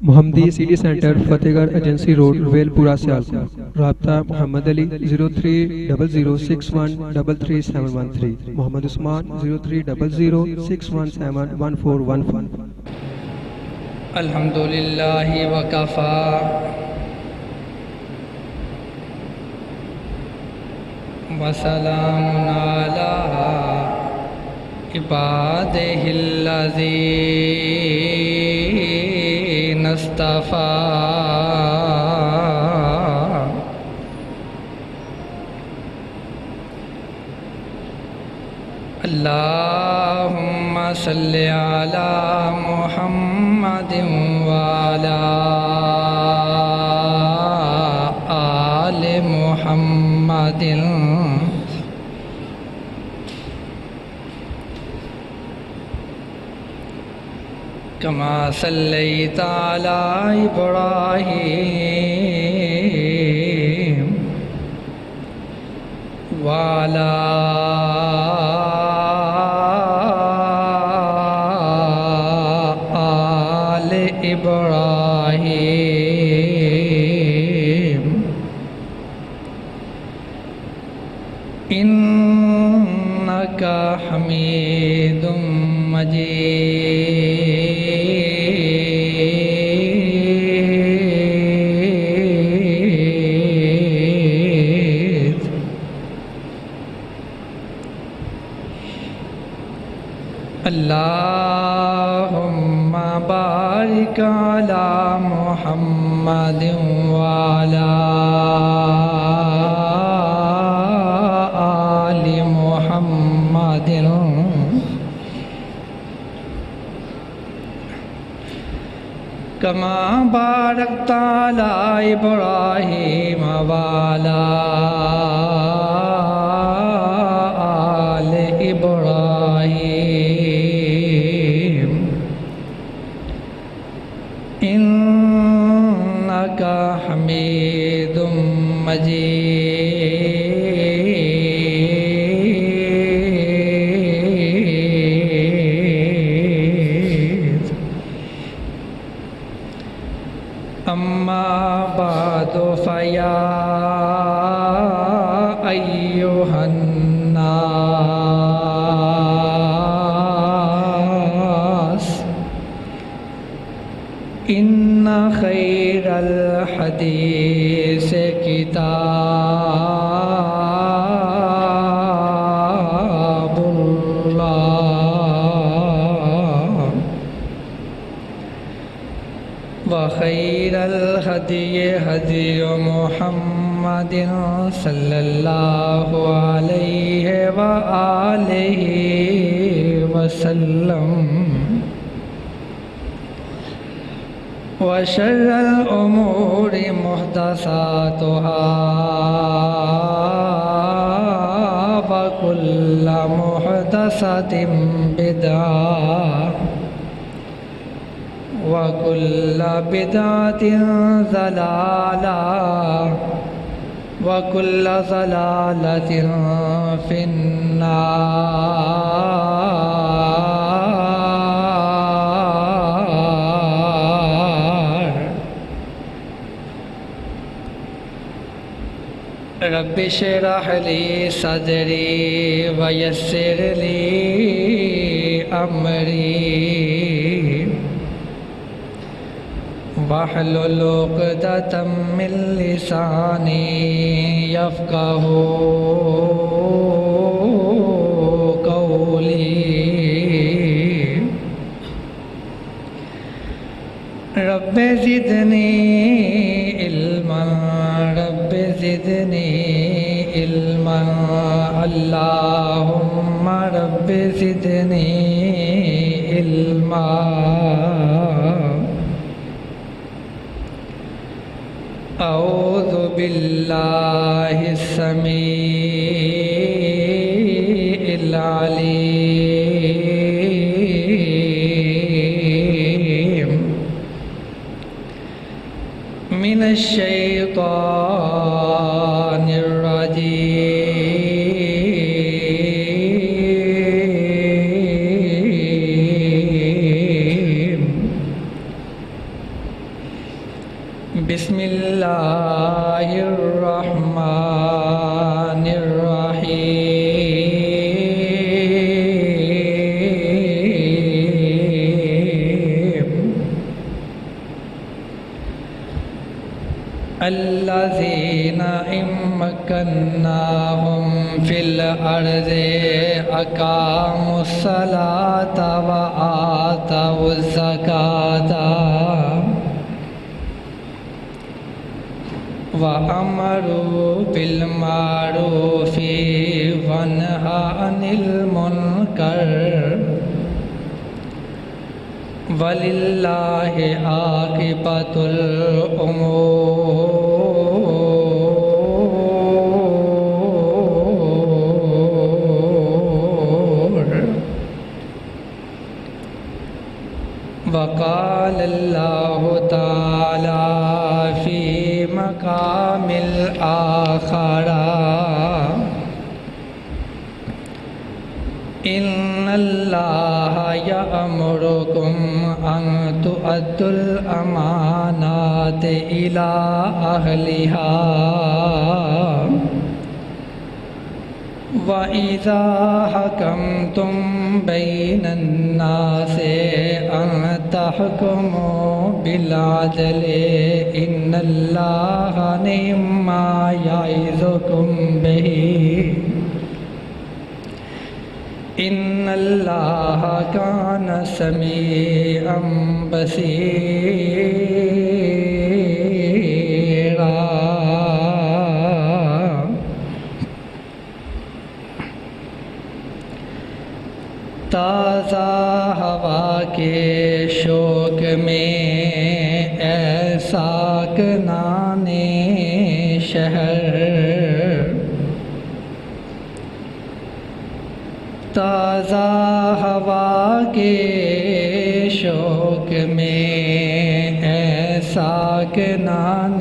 محمدی city centre فتح گڑھ agency road well پورہ سیالکوٹ۔ رابطہ محمد علی 0300613373 محمد عثمان 030061711415۔ الحمد للہ وکفا وسلام علی عبادہ الذین اصطفیٰ۔ اللہم صلی علی محمد وعلی آل محمد کما صلیت علی ابراہیم وعلی آل ابراہیم انک حمید مجید۔ اللہم بارک علی محمد وعلی آل محمد کما بارکت علی ابراہیم وعلی آل ابراہیم انک حمید مجید۔ اما بعد فیا ایھا الناس ان خیر الحدیث کتاب اللہ وخیر الہدی ہدی محمد صلی اللہ علیہ وآلہ وسلم وشر الامور محدثاتها وکل محدثۃ بدعۃ وکل بدعۃ ضلالہ وکل ضلالۃ فی النار۔ رب اشرح لی صدری ویسر لی امری واحلل عقدۃ من لسانی یفقہوا قولی۔ رب زدنی علما رب زدنی علما اللہم رب زدنی علما۔ اعوذ باللہ السمیع العلیم من الشیطان الرجیم بسم اللہ الرحمن الرحیم الذین امکناہم فی الارض اقاموا الصلاۃ وآتوا الزکاۃ وَأَمَرُوا بِالْمَعْرُوفِ وَنَهَوْا عَنِ الْمُنكَرِ وَلِلَّهِ عَاقِبَةُ الْأُمُورِ وقال اللہ تعالی فی مقام آخر ان اللہ یأمرکم ان تؤدوا الامانات الی اہلہا وَإِذَا حَكَمْتُمْ بَيْنَ النَّاسِ أَن تَحْكُمُوا بِالْعَدْلِ إِنَّ اللَّهَ نِعْمَ يَعِظُكُم بِهِ إِنَّ اللَّهَ كَانَ سَمِيعًا بَصِيرًا تازہ ہوا کے شوق میں ایسا کنان شہر تازہ ہوا کے شوق میں ایسا کنان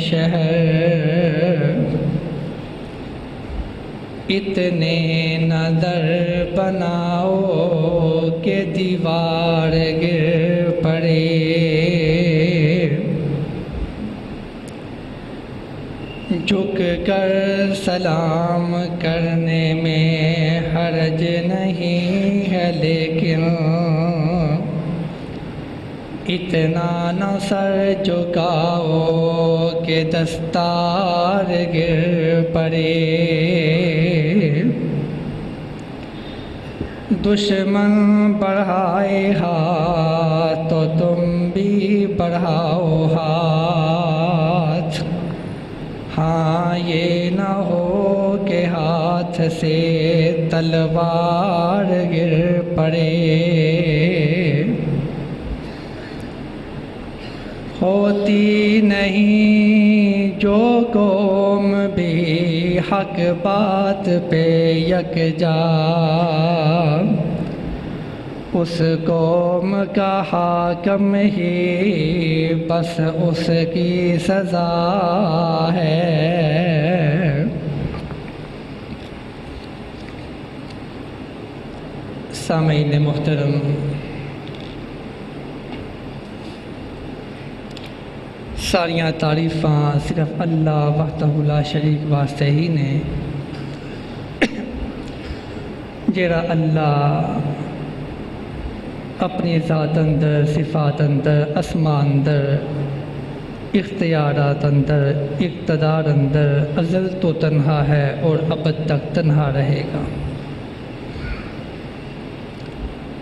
شہر اتنے نظر بناؤ کہ دیوار گر پڑے جھک کر سلام کرنے میں حرج نہیں ہے لیکن اتنا نہ سر جھکاؤ کہ دستار گر پڑے دشمن بڑھائے ہاتھ تو تم بھی بڑھاؤ ہاتھ ہاں یہ نہ ہو کہ ہاتھ سے تلوار گر پڑے ہوتی نہیں جو قوم بھی حق بات پہ یکجا اس قوم کا حاکم ہی بس اس کی سزا ہے سامعین محترم ساریاں تعریفاں صرف اللہ وحدہ لا شریک واسطے ہی نے جڑا اللہ اپنی ذات اندر صفات اندر اسماء اندر اختیارات اندر اقتدار اندر ازل تو تنہا ہے اور ابد تک تنہا رہے گا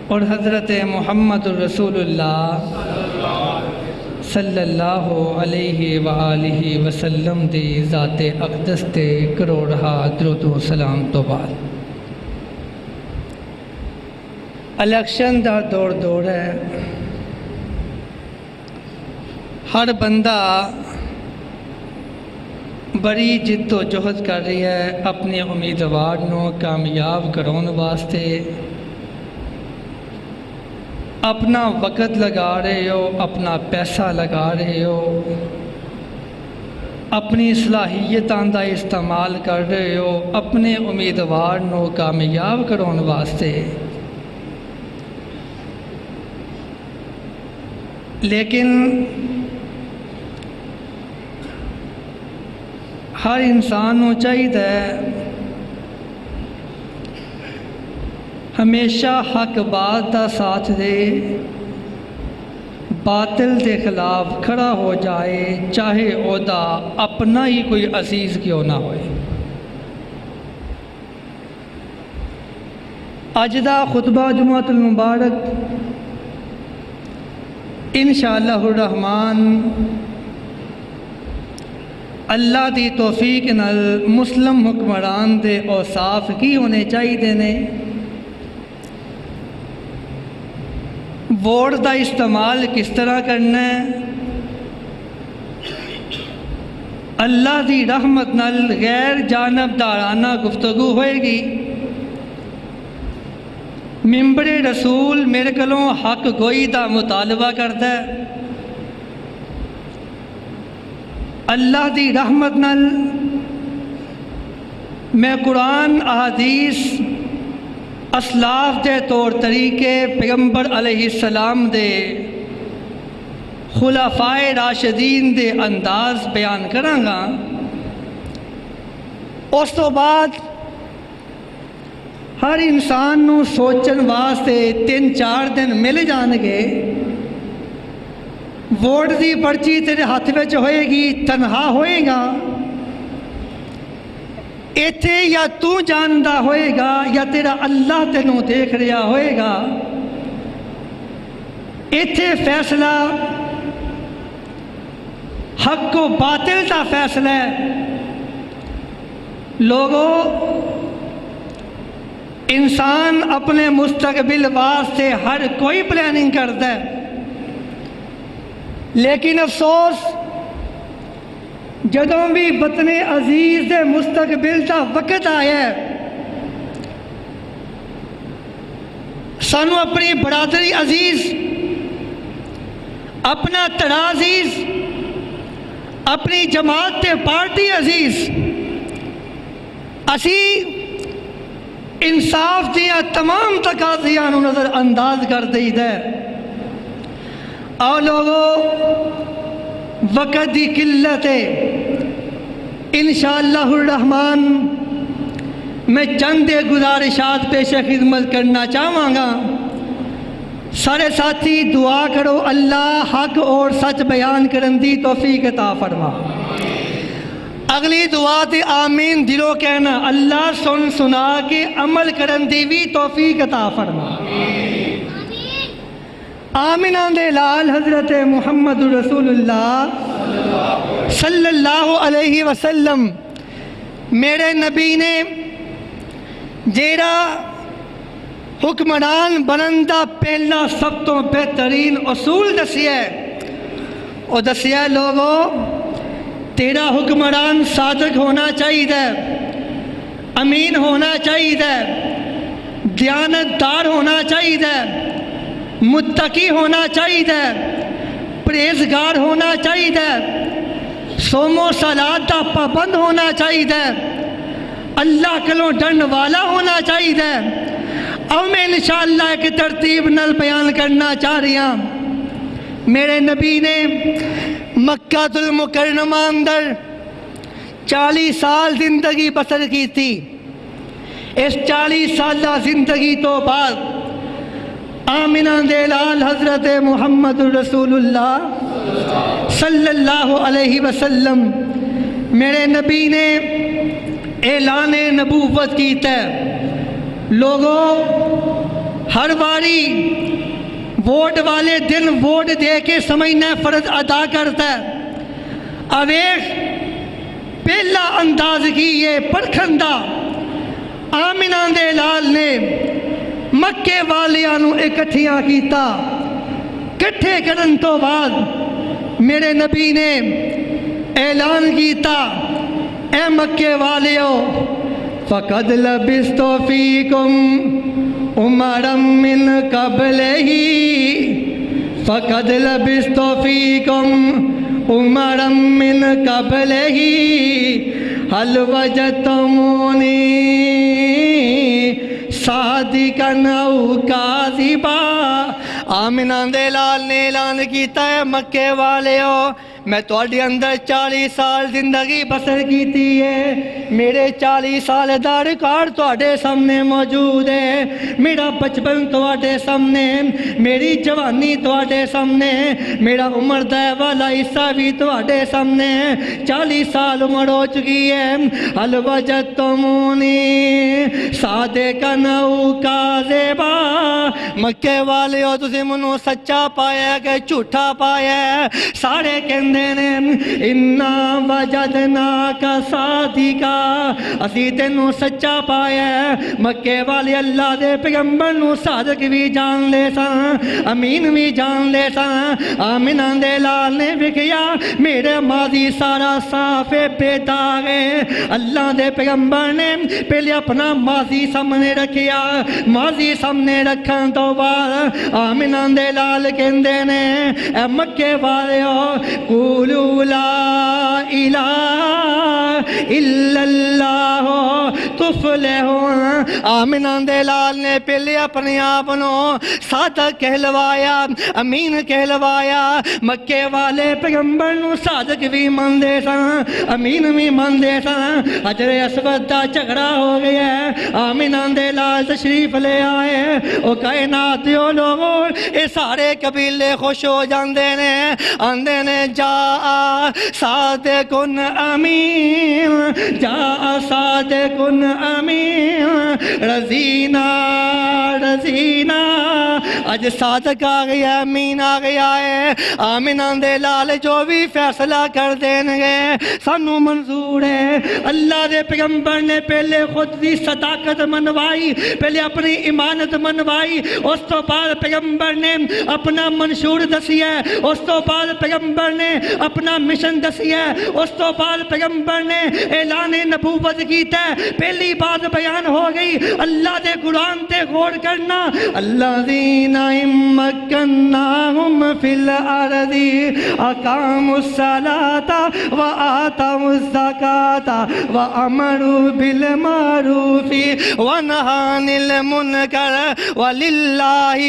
اور حضرت محمد الرسول اللہ صلی اللہ علیہ وآلہ وسلم دی ذات اقدس تے کروڑہا درود و سلام تو بعد الیکشن دا دور ہے ہر بندہ بڑی جد و جہد کر رہی ہے اپنے امیدوار نو کامیاب کرون واسطے اپنا وقت لگا رہے ہو اپنا پیسہ لگا رہے ہو اپنی صلاحیتاں دا استعمال کر رہے ہو اپنے امیدوار نو کامیاب کرون واسطے لیکن ہر انسان کو چاہیے ہمیشہ حق بات کا ساتھ دے، باطل کے خلاف کھڑا ہو جائے، چاہے اودا اپنا ہی کوئی عزیز کیوں نہ ہوئے۔ اج دا خطبہ جمعۃ المبارک انشاءاللہ الرحمن اللہ دی توفیق نال مسلم حکمران دے اوصاف کی ہونے چاہیے نے، ووٹ دا استعمال کس طرح کرنا ہے، اللہ دی رحمت نال غیر جانبدارانہ گفتگو ہوئے گی، ممبر رسول میرے کلوں حق گوئی دا مطالبہ کرتا ہے، اللہ دی رحمت نال میں قرآن احادیث اسلاف دے طور طریقے پیغمبر علیہ السلام دے خلفائے راشدین دے انداز بیان کرانگا۔ اس تو بعد ہر انسان نو سوچن واسطے 3-4 دن مل جان گے، ووٹ دی پرچی تیرے ہاتھ وچ ہوئے گی، تنہا ہوئے گا، ایتھے یا تو جاندہ ہوئے گا یا تیرا اللہ تینوں دیکھ رہا ہوئے گا، ایتھے فیصلہ حق و باطل کا فیصلہ ہے۔ لوگوں، انسان اپنے مستقبل واسطے ہر کوئی پلاننگ کرتا ہے، لیکن افسوس جدوں بھی وطن عزیز دے مستقبل کا وقت آیا ہے، سانو اپنی برادری عزیز، اپنا تڑا عزیز، اپنی جماعت تے پارٹی عزیز، اسی انصاف دیا تمام تقاضیاں نو نظر انداز کر دئی دے۔ اور لوگوں، وقت دی قلت ہے، انشاءاللہ الرحمن میں چند گزارشات پیش خدمت کرنا چاہوں گا۔ سارے ساتھی دعا کرو اللہ حق اور سچ بیان کرن دی توفیق عطا فرما۔ اگلی دعا تے آمین دلوں کہنا، اللہ سن سنا کے عمل کرن دی بھی توفیق عطا فرما۔ آمینہ دے لال حضرت محمد رسول اللہ صلی اللہ علیہ وسلم میرے نبی نے جیڑا حکمران بنندہ پہلا سب تو بہترین اصول دسیا ہے، اور دسیا لوگوں تیرا حکمران صادق ہونا چاہیے، امین ہونا چاہیے، دیانتدار ہونا چاہیے، متقی ہونا چاہیے، پرہیزگار ہونا چاہیے، صوم و صلات دا پابند ہونا چاہیے، اللہ کلوں ڈرن والا ہونا چاہیے۔ اب میں انشاءاللہ ایک ترتیب نال بیان کرنا چاہ رہی ہوں۔ میرے نبی نے مکہ المکرمہ اندر 40 سال زندگی بسر کی تھی۔ اس 40 سالہ زندگی تو بعد آمینہ دے لال حضرت محمد رسول اللہ صلی اللہ علیہ وسلم میرے نبی نے اعلان نبوت کیتا ہے۔ لوگوں، ہر باری ووٹ والے دن ووٹ دے کے سمجھنا فرض ادا کرتا ہے۔ اویخ پہلا انداز کی یہ پرکھندہ آمینہ دے لال نے مکے والیاں نو اکٹھیاں کیتا۔ کٹھے کرن تو بعد میرے نبی نے اعلان کیتا، اے مکے والیو، فَقَدْ لَبِثْتُ فِيكُمْ عُمَرًا مِّن قَبْلِهِ فَقَدْ لَبِثْتُ فِيكُمْ عُمَرًا مِّن قَبْلِهِ هَلْ وَجَدْتُمُونِي صَادِقًا أَوْ كَاذِبًا۔ آمینہ دے لال نے اعلان کیتا ہے، مکے والیو میں تواڈے اندر 40 سال زندگی بسر کیتی ہے، میرے 40 سال دا ریکارڈ تواڈے سامنے موجود ہے، میرا بچپن تواڈے سامنے، میری جوانی تواڈے سامنے، میرا عمر دا والا حصہ بھی تواڈے سامنے، 40 سال عمر ہو چکی ہے۔ حل وجدتمونی صادقاً او کاذبا، مکے والے ہو تسی منو سچا پایا کہ جھوٹا پایا؟ سارے کہندے نے انا وجدناک صادقا، اسی تینوں سچا پایا۔ مکے والے اللہ دے پیغمبر نو صادق بھی جان لے سن، امین بھی جان لے سن۔ آمنہ دے لال نے وکھیا میرے ماضی سارا صاف بے داغ ہے۔ اللہ دے پیغمبر نے پہلے اپنا ماضی سامنے رکھیا، ماضی سامنے رکھن تو بعد آمنہ دے لال کہندے نے اے مکے والےو قولوا لا الہ الا اللہ تفلحون۔ آمنہ دے لال نے پہلے اپنے آپ نو صادق کہلوایا، امین کہلوایا۔ مکے والے پیغمبر نو صادق بھی مندے سن، امین بھی مندے سن۔ حجر اسود دا جھگڑا ہو گیا ہے، آمنہ دے لال تشریف لے آئے، او کائنات دیو لوگوں اے سارے قبیلے خوش ہو جاندے نے، آندے نے جا صادقن امین، جا صادقن امین، رضینا رضینا۔ اج صادق آ گیا، امین آ گیا ہے۔ آمنہ دے لال جو بھی فیصلہ کر دین گے سانو منظور ہے۔ اللہ دے پیغمبر نے پہلے خود دی صداقت منوائی، پہلے اپنی امانت منوائی، اس تو بعد پیغمبر نے اپنا منشور دسی ہے، اس تو بعد پیغمبر نے اپنا مشن دسی ہے، اس تو بعد پیغمبر نے اعلان نبوت کیتا ہے۔ پہلی بات بیان ہو گئی، اللہ دے قرآن تے غور کرنا، الذین مکناہم فی الارض اقاموا الصلاۃ وآتوا الزکاۃ وامروا بالمعروف ونہوا عن المنکر وللہ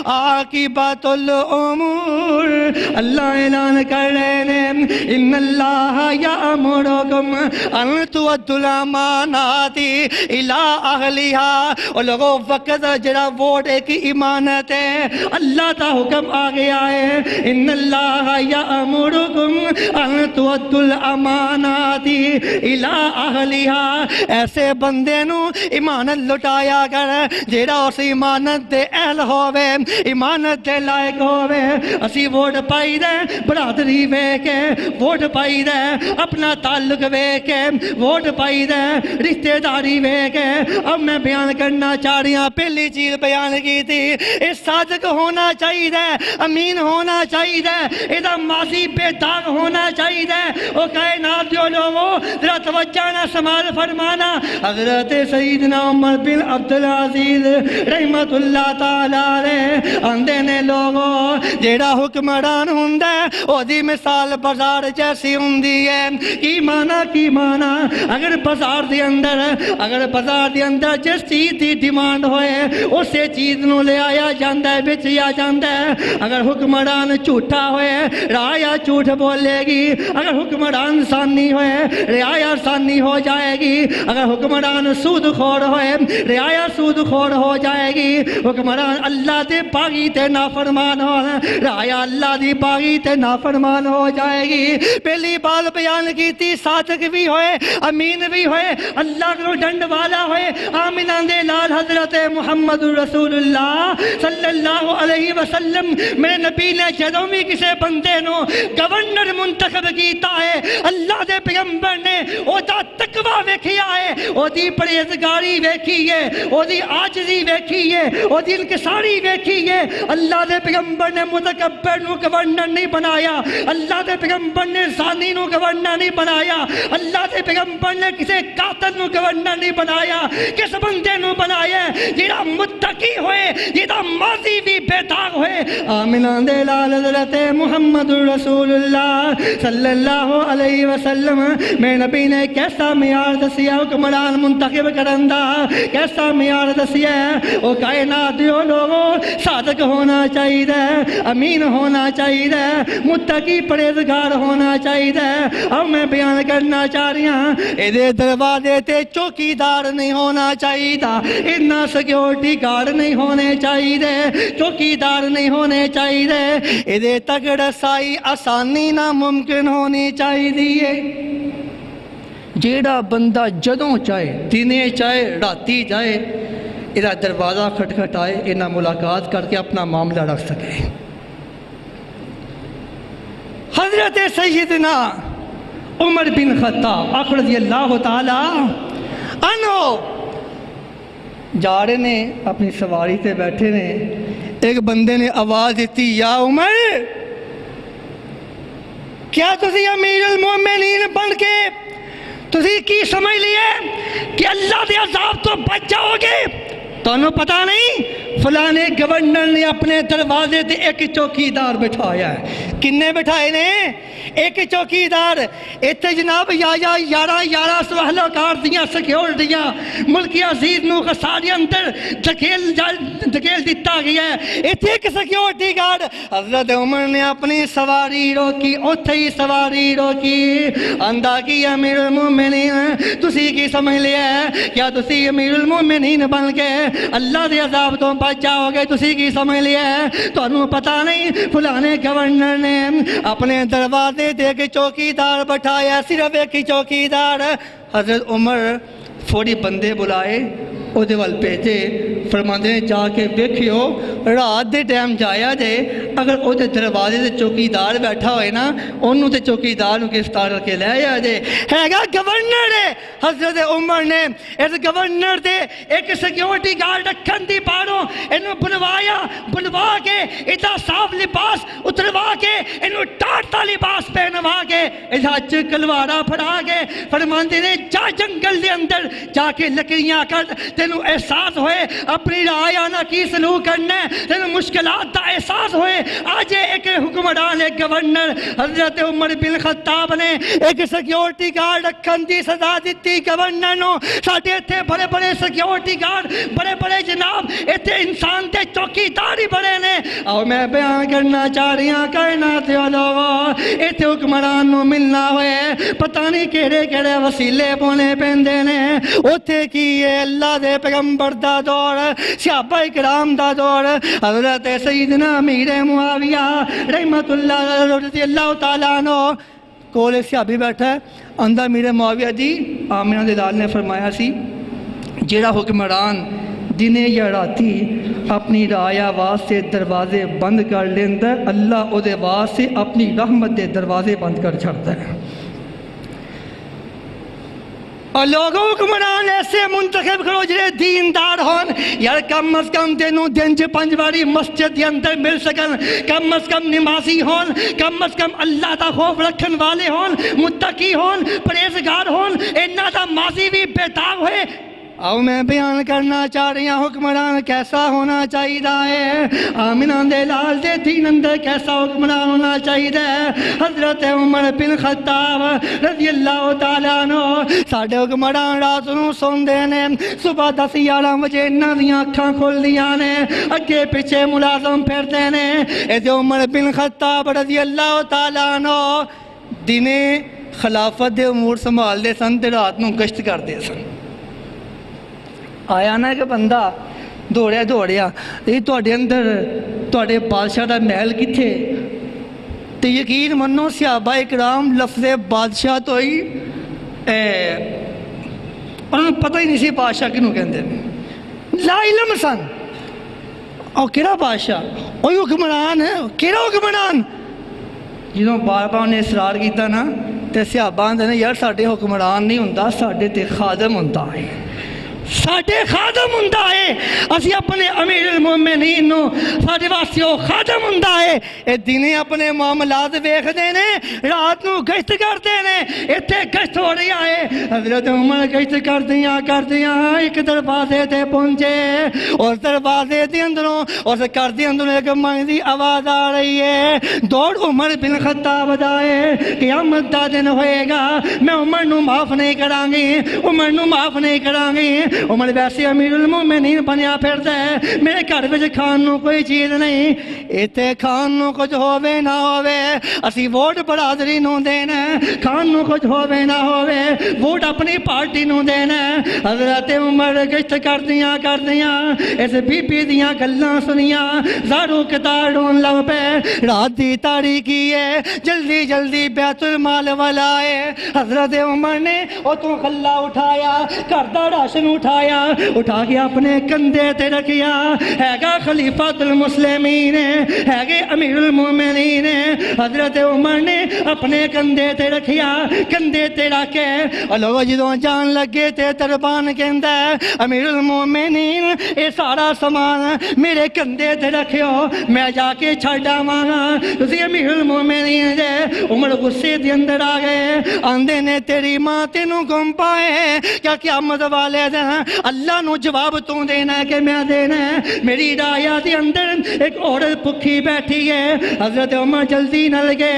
عاقبۃ الامور۔ اللہ اعلان کر رہے ہیں ان اللہ یامرکم ان تؤدوا الامانات الی اہلھا۔ اور لوگوں وقت جڑا ووٹ ایک امانت ہے، اللہ کا حکم آ گیا ہے ان اللہ یامرکم ان تؤدوا الامانات الی اہلھا۔ ایسے بندے نو امانت لٹایا کر جیڑا اس امانت دے اہل ہووے، امانت دے لائق ہووے۔ اسی ووٹ پائی دے برادری ویکھ کے، ووٹ پائی دے اپنا تعلق ویکھ کے، ووٹ پائی دے رشتہ داری ویکھ کے۔ اب میں بیان کرنا چاہ رہی ہوں، پہلی چیز بیان کی تھی، اے صادق ہونا چاہیے، امین ہونا چاہیے، ایدہ ماضی بے داغ ہونا چاہیے۔ او کائنات جو لوگوں ذرا توجہ نہ سمال فرمانا، حضرت سیدنا عمر بن عبدالعزیز رحمت اللہ تعالیٰ علیہ آندے نے لوگوں جیڑا حکمران ہوندہ ہے او دی مثال بازار جیسی ہوندی ہے۔ کی مانا اگر بازار دے اندر جس چیز دی ڈیمانڈ ہوئے اسے چیز نو لے آیا جاندہ ہے، بیچیا جاندہ ہے۔ اگر حکمران جھوٹا ہوئے رعایا جھوٹ بولے گی، اگر حکمران ثانی ہوئے رعایا ثانی ہو جائے گی، اگر حکمران سود خور ہوئے رعایا سود خور ہو جائے گی۔ حکمران اللہ دے باغی تے نافرمان ہو رعایا اللہ دی باغی تے نافرمان ہو جائے گی۔ پہلی بات بیان کی تھی، صادق بھی ہوئے، امین بھی ہوئے، اللہ کو ڈنڈ والا ہوئے۔ آمنہ دے لال حضرت محمد رسول اللہ صلی اللہ علیہ وسلم میرے نبی نے جدوں بھی کسے بندے نو گورنر منتخب کیتا ہے، اللہ دے پیغمبر نے او دا تقوی ویکھیا ہے، او دی پرہیزگاری ویکھی ہے، او دی عاجزی ویکھی ہے، او دی انکساری ویکھی ہے۔ اللہ دے پیغمبر نے متکبر نو گورنر نہیں بنایا، اللہ دے پیغمبر نے زانی نو گورنر نہیں بنایا، اللہ دے پیغمبر نے کسے قاتل نو گورنر نہیں بنایا۔ کس بندے نو بنایا جیڑا متقی ہوئے جہاں ماضی بھی بے داغ ہوئے آمنہ دے لال حضرت محمد رسول اللہ صلی اللہ علیہ وسلم میں نبی نے کیسا معیار دسیا حکمران منتخب کرندہ کیسا معیار دسیا وہ کائنات دیو لوگوں صادق ہونا چاہیے امین ہونا چاہیے متقی پرہیزگار ہونا چاہیے اب میں بیان کرنا چاہ رہی ہوں یہ دروازے تے چوکیدار نہیں ہونا چاہیے اتنا سیکیورٹی گارڈ نہیں ہونے چاہیے چوکیدار نہیں ہونے چاہیے یہ تک رسائی آسانی ناممکن ہونی چاہیے جیڑا بندہ جدوں چاہے دنے چاہے راتی چاہے یہ دروازہ کھٹکھٹائے انہاں ملاقات کر کے اپنا معاملہ رکھ سکے حضرت سیدنا عمر بن خطاب رضی اللہ تعالی عنہ جا رہے نے اپنی سواری تے بیٹھے نے ایک بندے نے آواز دیتی یا عمر کیا تسی امیر المومنین بن کے تسی کی سمجھ لیے کہ اللہ دے عذاب تو بچ جاؤ گے تو انہوں پتہ نہیں فلانے گورنر نے اپنے دروازے تے ایک چوکیدار بٹھایا ہے کنے بٹھائے نے ایک چوکیدار ایتھے جناب یارہ سوہلوکار دیاں سیکیورٹیاں ملکی عزیز نو خساری اندر دھکیل دیتا گیا ہے ایتھے ایک سیکیورٹی گارڈ حضرت عمر نے اپنی سواری روکی اتھے ہی سواری روکی اندھا کی امیر المومنین تسی کی سمجھ لیا ہے کیا تسی امیر المومنین بن کے اللہ دے عذاب تو بچ جاؤ گے تسی کی سمجھ لیا ہے تو انہوں پتہ نہیں فلانے گورنر نے اپنے دروازے دے کے چوکیدار بٹھایا صرف ایک ہی چوکیدار حضرت عمر فوری بندے بلائے او دے وال بھیجے فرماندے نے جا کے دیکھیو رات دے ٹائم جایا جے اگر او دے دروازے تے چوکیدار بیٹھا ہوئے نا انہوں تے چوکیدار نو گرفتار کر کے لے آیا جے ہے گا گورنر ہے حضرت عمر نے اس گورنر دے ایک سیکیورٹی گارڈ رکھن دی پاروں انہوں بلوا کے اتنا صاف لباس اتروا کے انہوں ٹاٹا لباس پہنوا کے اتنا کلوارا پھڑا کے فرماندے نے جا جنگل دے اندر جا کے لکڑیاں کر تینوں احساس ہوئے اپنی رعایانہ کی سلوک کرنا ہے تینوں مشکلات دا احساس ہوئے آج ایک حکمران ایک گورنر حضرت عمر بن خطاب نے ایک سیکیورٹی گارڈ رکھن دی سزا دیتی گورنر نو ساڈے ایتھے بڑے بڑے سیکیورٹی گارڈ بڑے بڑے جناب ایتھے انسان تے چوکیدار ہی بڑے نے اور میں بیان کرنا چاہ رہی ہوں کائنات والو ایتھے حکمران نو ملنا ہوئے پتہ نہیں کہڑے کہڑے وسیلے پونے پیندے نے اوتھے کی اللہ دے پیغمبر دا دور صحابہ کرام دا دور حضرت سیدنا امیر معاویہ رحمت اللہ رضی اللہ تعالیٰ عنہ کول صحابی بیٹھا ہے اندھا امیر معاویہ جی آمنہ دلال نے فرمایا سی جیڑا حکمران دنے یا راتی اپنی رعایا واسطے دروازے بند کر لیندہ اللہ او دے واسطے اپنی رحمت دے دروازے بند کر چھڑتا ہے اور لوگوں حکمران ایسے منتخب کرو جڑے دیندار ہون یار کم از کم دنوں دن چ 5 باری مسجد کے اندر مل سکن کم از کم نمازی ہون کم از کم اللہ دا خوف رکھن والے ہون متقی ہون پرہیزگار ہون انہاں دا ماضی بھی بے داغ ہوئے اور میں بیان کرنا چاہ رہی ہوں حکمران کیسا ہونا چاہیے ہے آمنہ دے لال دے دین اندر کیسا حکمران ہونا چاہیے حضرت عمر بن خطاب رضی اللہ تعالیٰ عنہ ساڑھے حکمران رات نو سن دے نے صبح 10-11 بجے انہاں دیاں اکھاں کھل دیاں نے اگے پیچھے ملازم پھر دے نے ایسے عمر بن خطاب رضی اللہ تعالیٰ عنہ دینے خلافت دے امور سنبھال دے سن تے رات نو گشت کر دے سن آیا نا کہ بندہ دوڑیا یہ توڑے اندر توڑے بادشاہ دا محل کتھے تو یقین منو صحابہ اکرام لفظ بادشاہ تو ہی انہوں نے پتہ ہی نہیں سی بادشاہ کنوں کہندے لا علم سن اور کیڑا بادشاہ وہی حکمران ہے کیڑا حکمران جنہوں بار بار انہیں اصرار کیتا نا تے صحابہ نے یار ساڈے حکمران نہیں ہوندا ساڈے تے خادم ہوندا ہے ਸਾਡੇ ਖਾਦਮ ਹੁੰਦਾ ਏ, ਅਸੀਂ ਆਪਣੇ ਅਮੀਰ ਅਲ-ਮੋਮਿਨੀਨ ਨੂੰ ਸਾਡੇ ਵਾਸਤੇ ਉਹ ਖਾਦਮ ਹੁੰਦਾ ਏ। ਇਹ ਦਿਨੇ ਆਪਣੇ ਮਾਮਲਾਤ ਵੇਖਦੇ ਨੇ, ਰਾਤ ਨੂੰ ਗਸ਼ਤ ਕਰਦੇ ਨੇ। ਇੱਥੇ ਗਸ਼ਤ ਹੋ ਰਹੀ ਏ, ਹਜ਼ਰਤ ਉਮਰ ਗਸ਼ਤ ਕਰਦਿਆਂ ਇੱਕ ਦਰਵਾਜ਼ੇ ਤੇ ਪਹੁੰਚੇ। ਉਸ ਦਰਵਾਜ਼ੇ ਦੇ ਅੰਦਰੋਂ, ਉਸ ਘਰ ਦੇ ਅੰਦਰੋਂ ਇੱਕ ਮੰਗ ਦੀ ਆਵਾਜ਼ ਆ ਰਹੀ ਏ। ਦੌੜ ਉਮਰ ਬਿਨ ਖੱਤਾਬ ਦਾ ਏ, ਕਿਆਮਤ ਦਾ ਦਿਨ ਹੋਏਗਾ, ਮੈਂ ਉਮਰ ਨੂੰ ਮਾਫ ਨਹੀਂ ਕਰਾਂਗੀ, ਉਮਰ ਨੂੰ ਮਾਫ ਨਹੀਂ ਕਰਾਂਗੀ। ਉਮਰ ਵੈਸੇ ਅਮੀਰੁਲ ਮੋਮਿਨੀਨ ਬਣਿਆ ਫਿਰਦਾ ਹੈ, ਮੇਰੇ ਘਰ ਵਿੱਚ ਖਾਣ ਨੂੰ ਕੋਈ ਚੀਜ਼ ਨਹੀਂ, ਇੱਥੇ ਖਾਣ ਨੂੰ ਕੁਝ ਹੋਵੇ ਨਾ ਹੋਵੇ, ਅਸੀਂ ਵੋਟ ਬਰਾਦਰੀ ਨੂੰ ਦੇਣਾ, ਖਾਣ ਨੂੰ ਕੁਝ ਹੋਵੇ ਨਾ ਹੋਵੇ, ਵੋਟ ਆਪਣੀ ਪਾਰਟੀ ਨੂੰ ਦੇਣਾ। ਹਜ਼ਰਤ ਉਮਰ ਗਸ਼ਤ ਕਰਦਿਆਂ ਇਸ ਬੀਬੀ ਦੀਆਂ ਗੱਲਾਂ ਸੁਣੀਆਂ, ਜ਼ਾਰੂ ਕਿਤਾਰ ਰੋਣ ਲੱਗ ਪਏ। ਰਾਤ ਦੀ ਤਾਰੀਕੀ ਹੈ, ਜਲਦੀ ਜਲਦੀ ਬੈਤੁਲ ਮਾਲ ਵਾਲਾ ਹੈ। ਹਜ਼ਰਤ ਉਮਰ ਨੇ ਉਤੋਂ ਖੱਲਾ ਉਠਾਇਆ, ਘਰ ਦਾ ਰਾਸ਼ਨ ਉਠਾ ਕੇ ਆਪਣੇ ਕੰਧੇ ਤੇ ਰੱਖਿਆ। ਹੈਗਾ ਖਲੀਫਾਤੁਲ ਮੁਸਲਿਮੀਨ, ਹੈਗੇ ਅਮੀਰੁਲ ਮੋਮਿਨੀਨ। ਹਜ਼ਰਤ ਉਮਰ ਨੇ ਆਪਣੇ ਕੰਧੇ ਤੇ ਰੱਖਿਆ, ਕੰਧੇ ਤੇ ਰੱਖ ਕੇ ਲੋਕ ਜਦੋਂ ਜਾਣ ਲੱਗੇ ਤੇ ਤਰਬਾਨ ਕਹਿੰਦਾ, ਅਮੀਰੁਲ ਮੋਮਿਨੀਨ ਇਹ ਸਾਰਾ ਸਮਾਨ ਮੇਰੇ ਕੰਧੇ ਤੇ ਰੱਖਿਓ, ਮੈਂ ਜਾ ਕੇ ਛੱਡ ਆਵਾਂਗਾ। ਤੁਸੀਂ ਅਮੀਰੁਲ ਮੋਮਿਨੀਨ ਦੇ। ਉਮਰ ਗੁੱਸੇ ਦੇ ਅੰਦਰ ਆ ਗਏ, ਆਂਦੇ ਨੇ ਤੇਰੀ ਮਾਂ ਤੈਨੂੰ ਗੁੰਮ ਪਾਏ, ਕਿਆ ਕਿਆਮਤ ਵਾਲੇ ਦਿਨ اللہ نو جواب تو دینا ہے کہ میں دینا ہے۔ میری رایا دے اندر ایک عورت بھکھی بیٹھی ہے۔ حضرت عمر جلدی نہ لگے،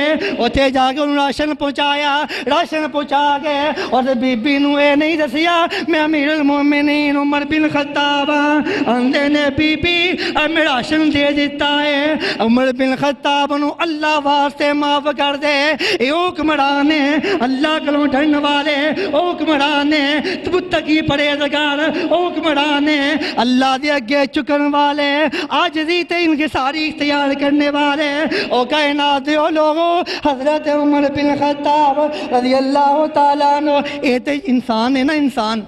اتھے جا کے انہوں راشن پہنچایا، راشن پہنچا کے اور بی بی نو اے نہیں دسیا میں امیر المومنین عمر بن خطاب آندے نے بی بی میں راشن دے دیتا ہے، عمر بن خطاب نو اللہ واسطے معاف کر دے، اے حکمران ہے اللہ کلوں ڈرن والے، حکمران ہے متقی پرہیزگار، حکمران ہے اللہ دے اگے چکن والے، عاجزی تے انکساری اختیار کرنے والے، او کائنات دے او لوگوں حضرت عمر بن خطاب رضی اللہ تعالیٰ عنہ یہ تے انسان ہے نا، انسان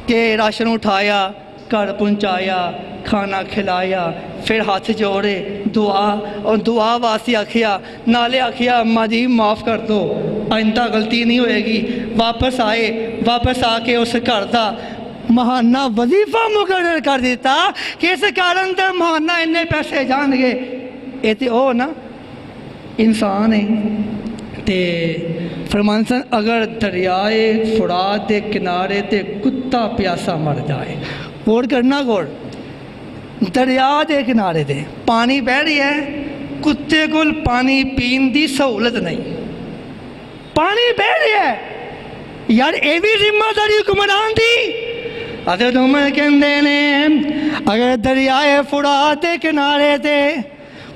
کہ راشن اٹھایا، گھر پہنچایا، کھانا کھلایا، پھر ہاتھ جوڑے دعا اور دعا واسطے آکھیا، نالے آکھیا اماں جی معاف کر دو، آئندہ غلطی نہیں ہوئے گی۔ واپس آئے، واپس آ کے اس گھر دا ماہانہ وظیفہ مقرر کر دیتا کہ اس کارن تے ماہانہ انہیں پیسے جان گے۔ یہ تے او نا انسان ہے تے فرمان سن اگر دریائے فرات دے کنارے تے کتا پیاسا مر جائے، غور کرنا غور، دریا دے کنارے دے پانی بہ رہی ہے، کتے کو پانی پین دی سہولت نہیں، پانی بہ رہی ہے یار، اے بھی ذمہ داری حکمران دی۔ حضرت عمر کہندے نے اگر دریائے فرات دے کنارے تے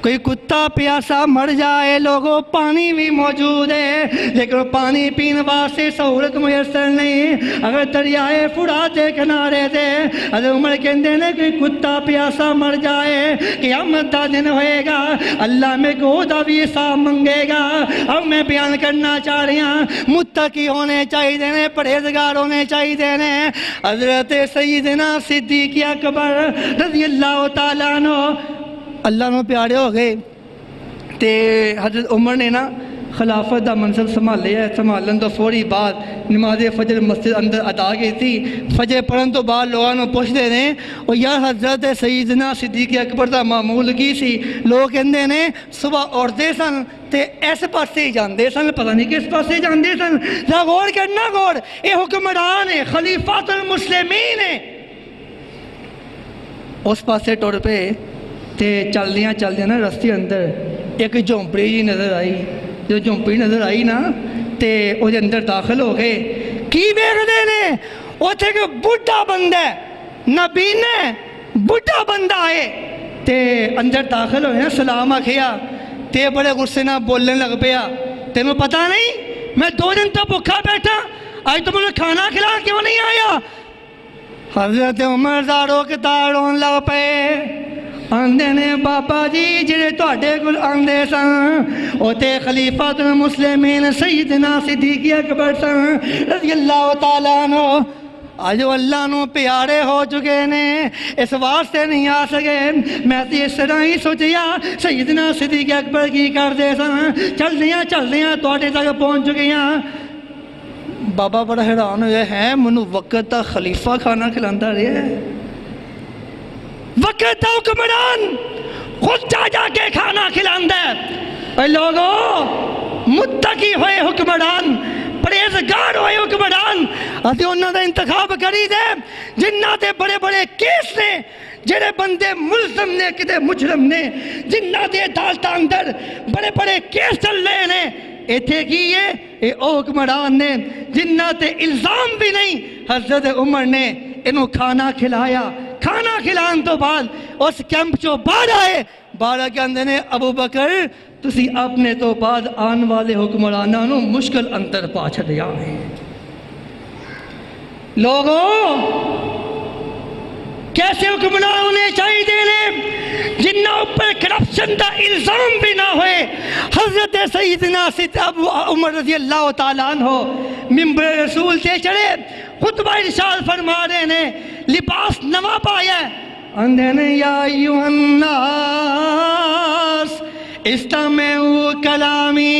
کوئی کتا پیاسا مر جائے، لوگوں پانی بھی موجود ہے لیکن پانی پین واسطے سہولت میسر نہیں، اگر دریائے فرات دے کنارے تے حضرت عمر کہندے نے کوئی کتا پیاسا مر جائے، قیامت دا دن ہوئے گا، اللہ میں گودا بھی حساب منگے گا۔ اب میں بیان کرنا چاہ رہی ہوں، متقی ہونے چاہیے نے، پرہیزگار ہونے چاہیے نے۔ حضرت سیدنا صدیق اکبر رضی اللہ تعالیٰ عنہ اللہ نو پیارے ہو گئے تے حضرت عمر نے نا خلافت دا منصب سنبھالیا ہے، سنبھالن تو فوری بعد نماز فجر مسجد اندر ادا کی تھی، فجر پڑھن تو بعد لوگوں نے پوچھتے ہیں اور یار حضرت سیدنا صدیق اکبر دا معمول کی سی، لوگ کہندے نے صبح اٹھتے سن تے اس پاسے ہی جاندے سن، پتہ نہیں کس پاسے جاندے سن، ذرا غور کرنا غور، اے حکمران ہے، خلیفۃ المسلمین ہے، اس پاسے ٹر پہ تے چلدیاں نا رستے اندر ایک جھونپڑی جی نظر آئی، جو جھونپڑی نظر آئی نا تے وہ اندر داخل ہو گئے، کی ویکھدے نے اوتھے کہ بڈھا بندہ ہے، نبینا ہے، بڈھا بندہ ہے تے اندر داخل ہوئے نا، سلام آکھیا تے بڑے غصے نہ بولنے لگ پیا، تینوں پتہ نہیں میں 2 دن تو بھوکا بیٹھا، آج تو مجھے کھانا کھلا کیوں نہیں آیا؟ حضرت عمر زارو کے تارون لگ پے، آندے نے بابا جی جڑے تواڈے کول آندے سن او تے خلیفۃ المسلمین سیدنا صدیق اکبر سن رضی اللہ تعالیٰ عنہ، آج وہ اللہ نو پیارے ہو چکے نے، اس واسطے نہیں آ سکے۔ میں تے اس طرح ہی سوچیا سیدنا صدیق اکبر کی کر دے سن، چل دیاں تواڈے تک پہنچ چکیاں، بابا بڑا حیران ہوئے ہیں منو وقت تا خلیفہ کھانا کھلاندہ رہے ہیں، وقت تا حکمران خود جا جا کے کھانا کھلاندہ ہے۔ اے لوگوں متقی ہوئے حکمران، پریزگار ہوئے حکمران، آتے انہوں نے انتخاب کری دے جنہ دے بڑے بڑے کیس نے، جڑے بندے ملزم نے کدے مجرم نے، جنہ دے عدالتاں اندر بڑے بڑے کیس چل رہے ہیں، ایتھے کی اے او حکمران نے جنہ تے الزام بھی نہیں، حضرت عمر نے انہوں کھانا کھلایا۔ کھانا کھلان تو بعد اس کیمپ چو باہر آئے، باہر کے اندر نے ابو بکر تسی اپنے تو بعد آن والے حکمرانوں مشکل اندر پا چھڑیا ہے۔ لوگوں کیسے حکمران ہونے چاہیے دینے جنہ اوپر کرپشن دا الزام بھی نہ ہوئے۔ حضرت سیدنا ابو عمر رضی اللہ تعالیٰ عنہ ممبر رسول سے چڑھے، خطبہ ارشاد فرما رہے ہیں، لباس نواں پایا ہے، اندھے نے یا ایوہ الناس استمعوا کلامی،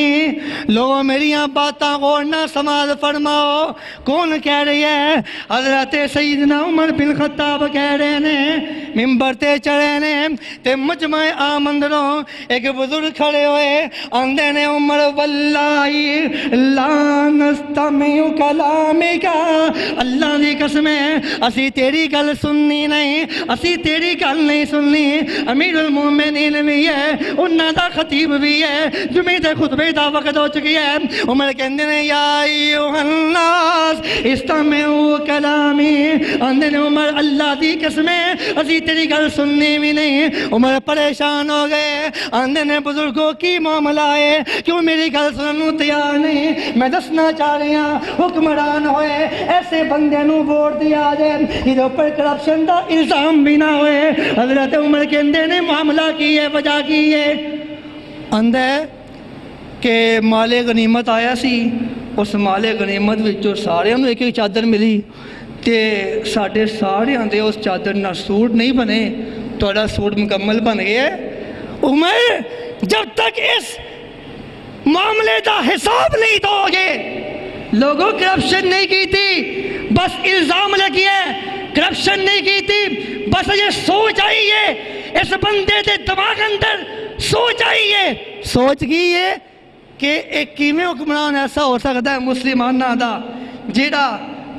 لوگوں میری یہاں باتاں غور نہ سماعت فرماؤ۔ کون کہہ رہی ہے؟ حضرت سیدنا عمر بن خطاب کہہ رہے ہیں، ممبر تے چڑھے ہیں تے مجمع عام اندروں ایک بزرگ کھڑے ہوئے، اندھے نے عمر واللہ لا نستمع کلامک، اللہ دی قسم ہے اسی تیری گل سننی نہیں، اسی تیری گل نہیں سننی۔ امیر المومنین بھی ہے، انہاں دا خطیب بھی ہے، جمعہ دے خطبے دا وقت ہو چکی ہے۔ عمر کہندے نے یا ایوہ الناس استمعوا کلامی، اندھے نے عمر اللہ دی قسم ہے اسی تیری گل سننی بھی نہیں۔ عمر پریشان ہو گئے، اندھے نے بزرگوں کی معاملہ ہے کیوں میری گل سننوں تیار نہیں؟ میں دسنا چاہ رہی ہوں حکمران ہوئے ایسے بندے نو ووٹ دیا جائے جہدے اوپر کرپشن دا الزام بھی نہ ہوئے۔ حضرت عمر کہندے نے معاملہ کی ہے، وجہ کی ہے، اندھے کہ مال غنیمت آیا سی، اس مال غنیمت وچوں سارے انہوں ایک ایک چادر ملی تے ساڑھے سارے آندے اس چادر نہ سوٹ نہیں بنے، توڑا سوٹ مکمل بن گئے۔ عمر جب تک اس معاملے دا حساب نہیں دو گے، لوگوں کرپشن نہیں کی تھی بس الزام لگی ہے، کرپشن نہیں کی تھی بس یہ سوچ آئی ہے اس بندے دے دماغ اندر، سوچ آئی ہے، سوچ گئی ہے کہ ایک کیویں حکمران ایسا ہو سکتا ہے مسلمانہ دا جیڑا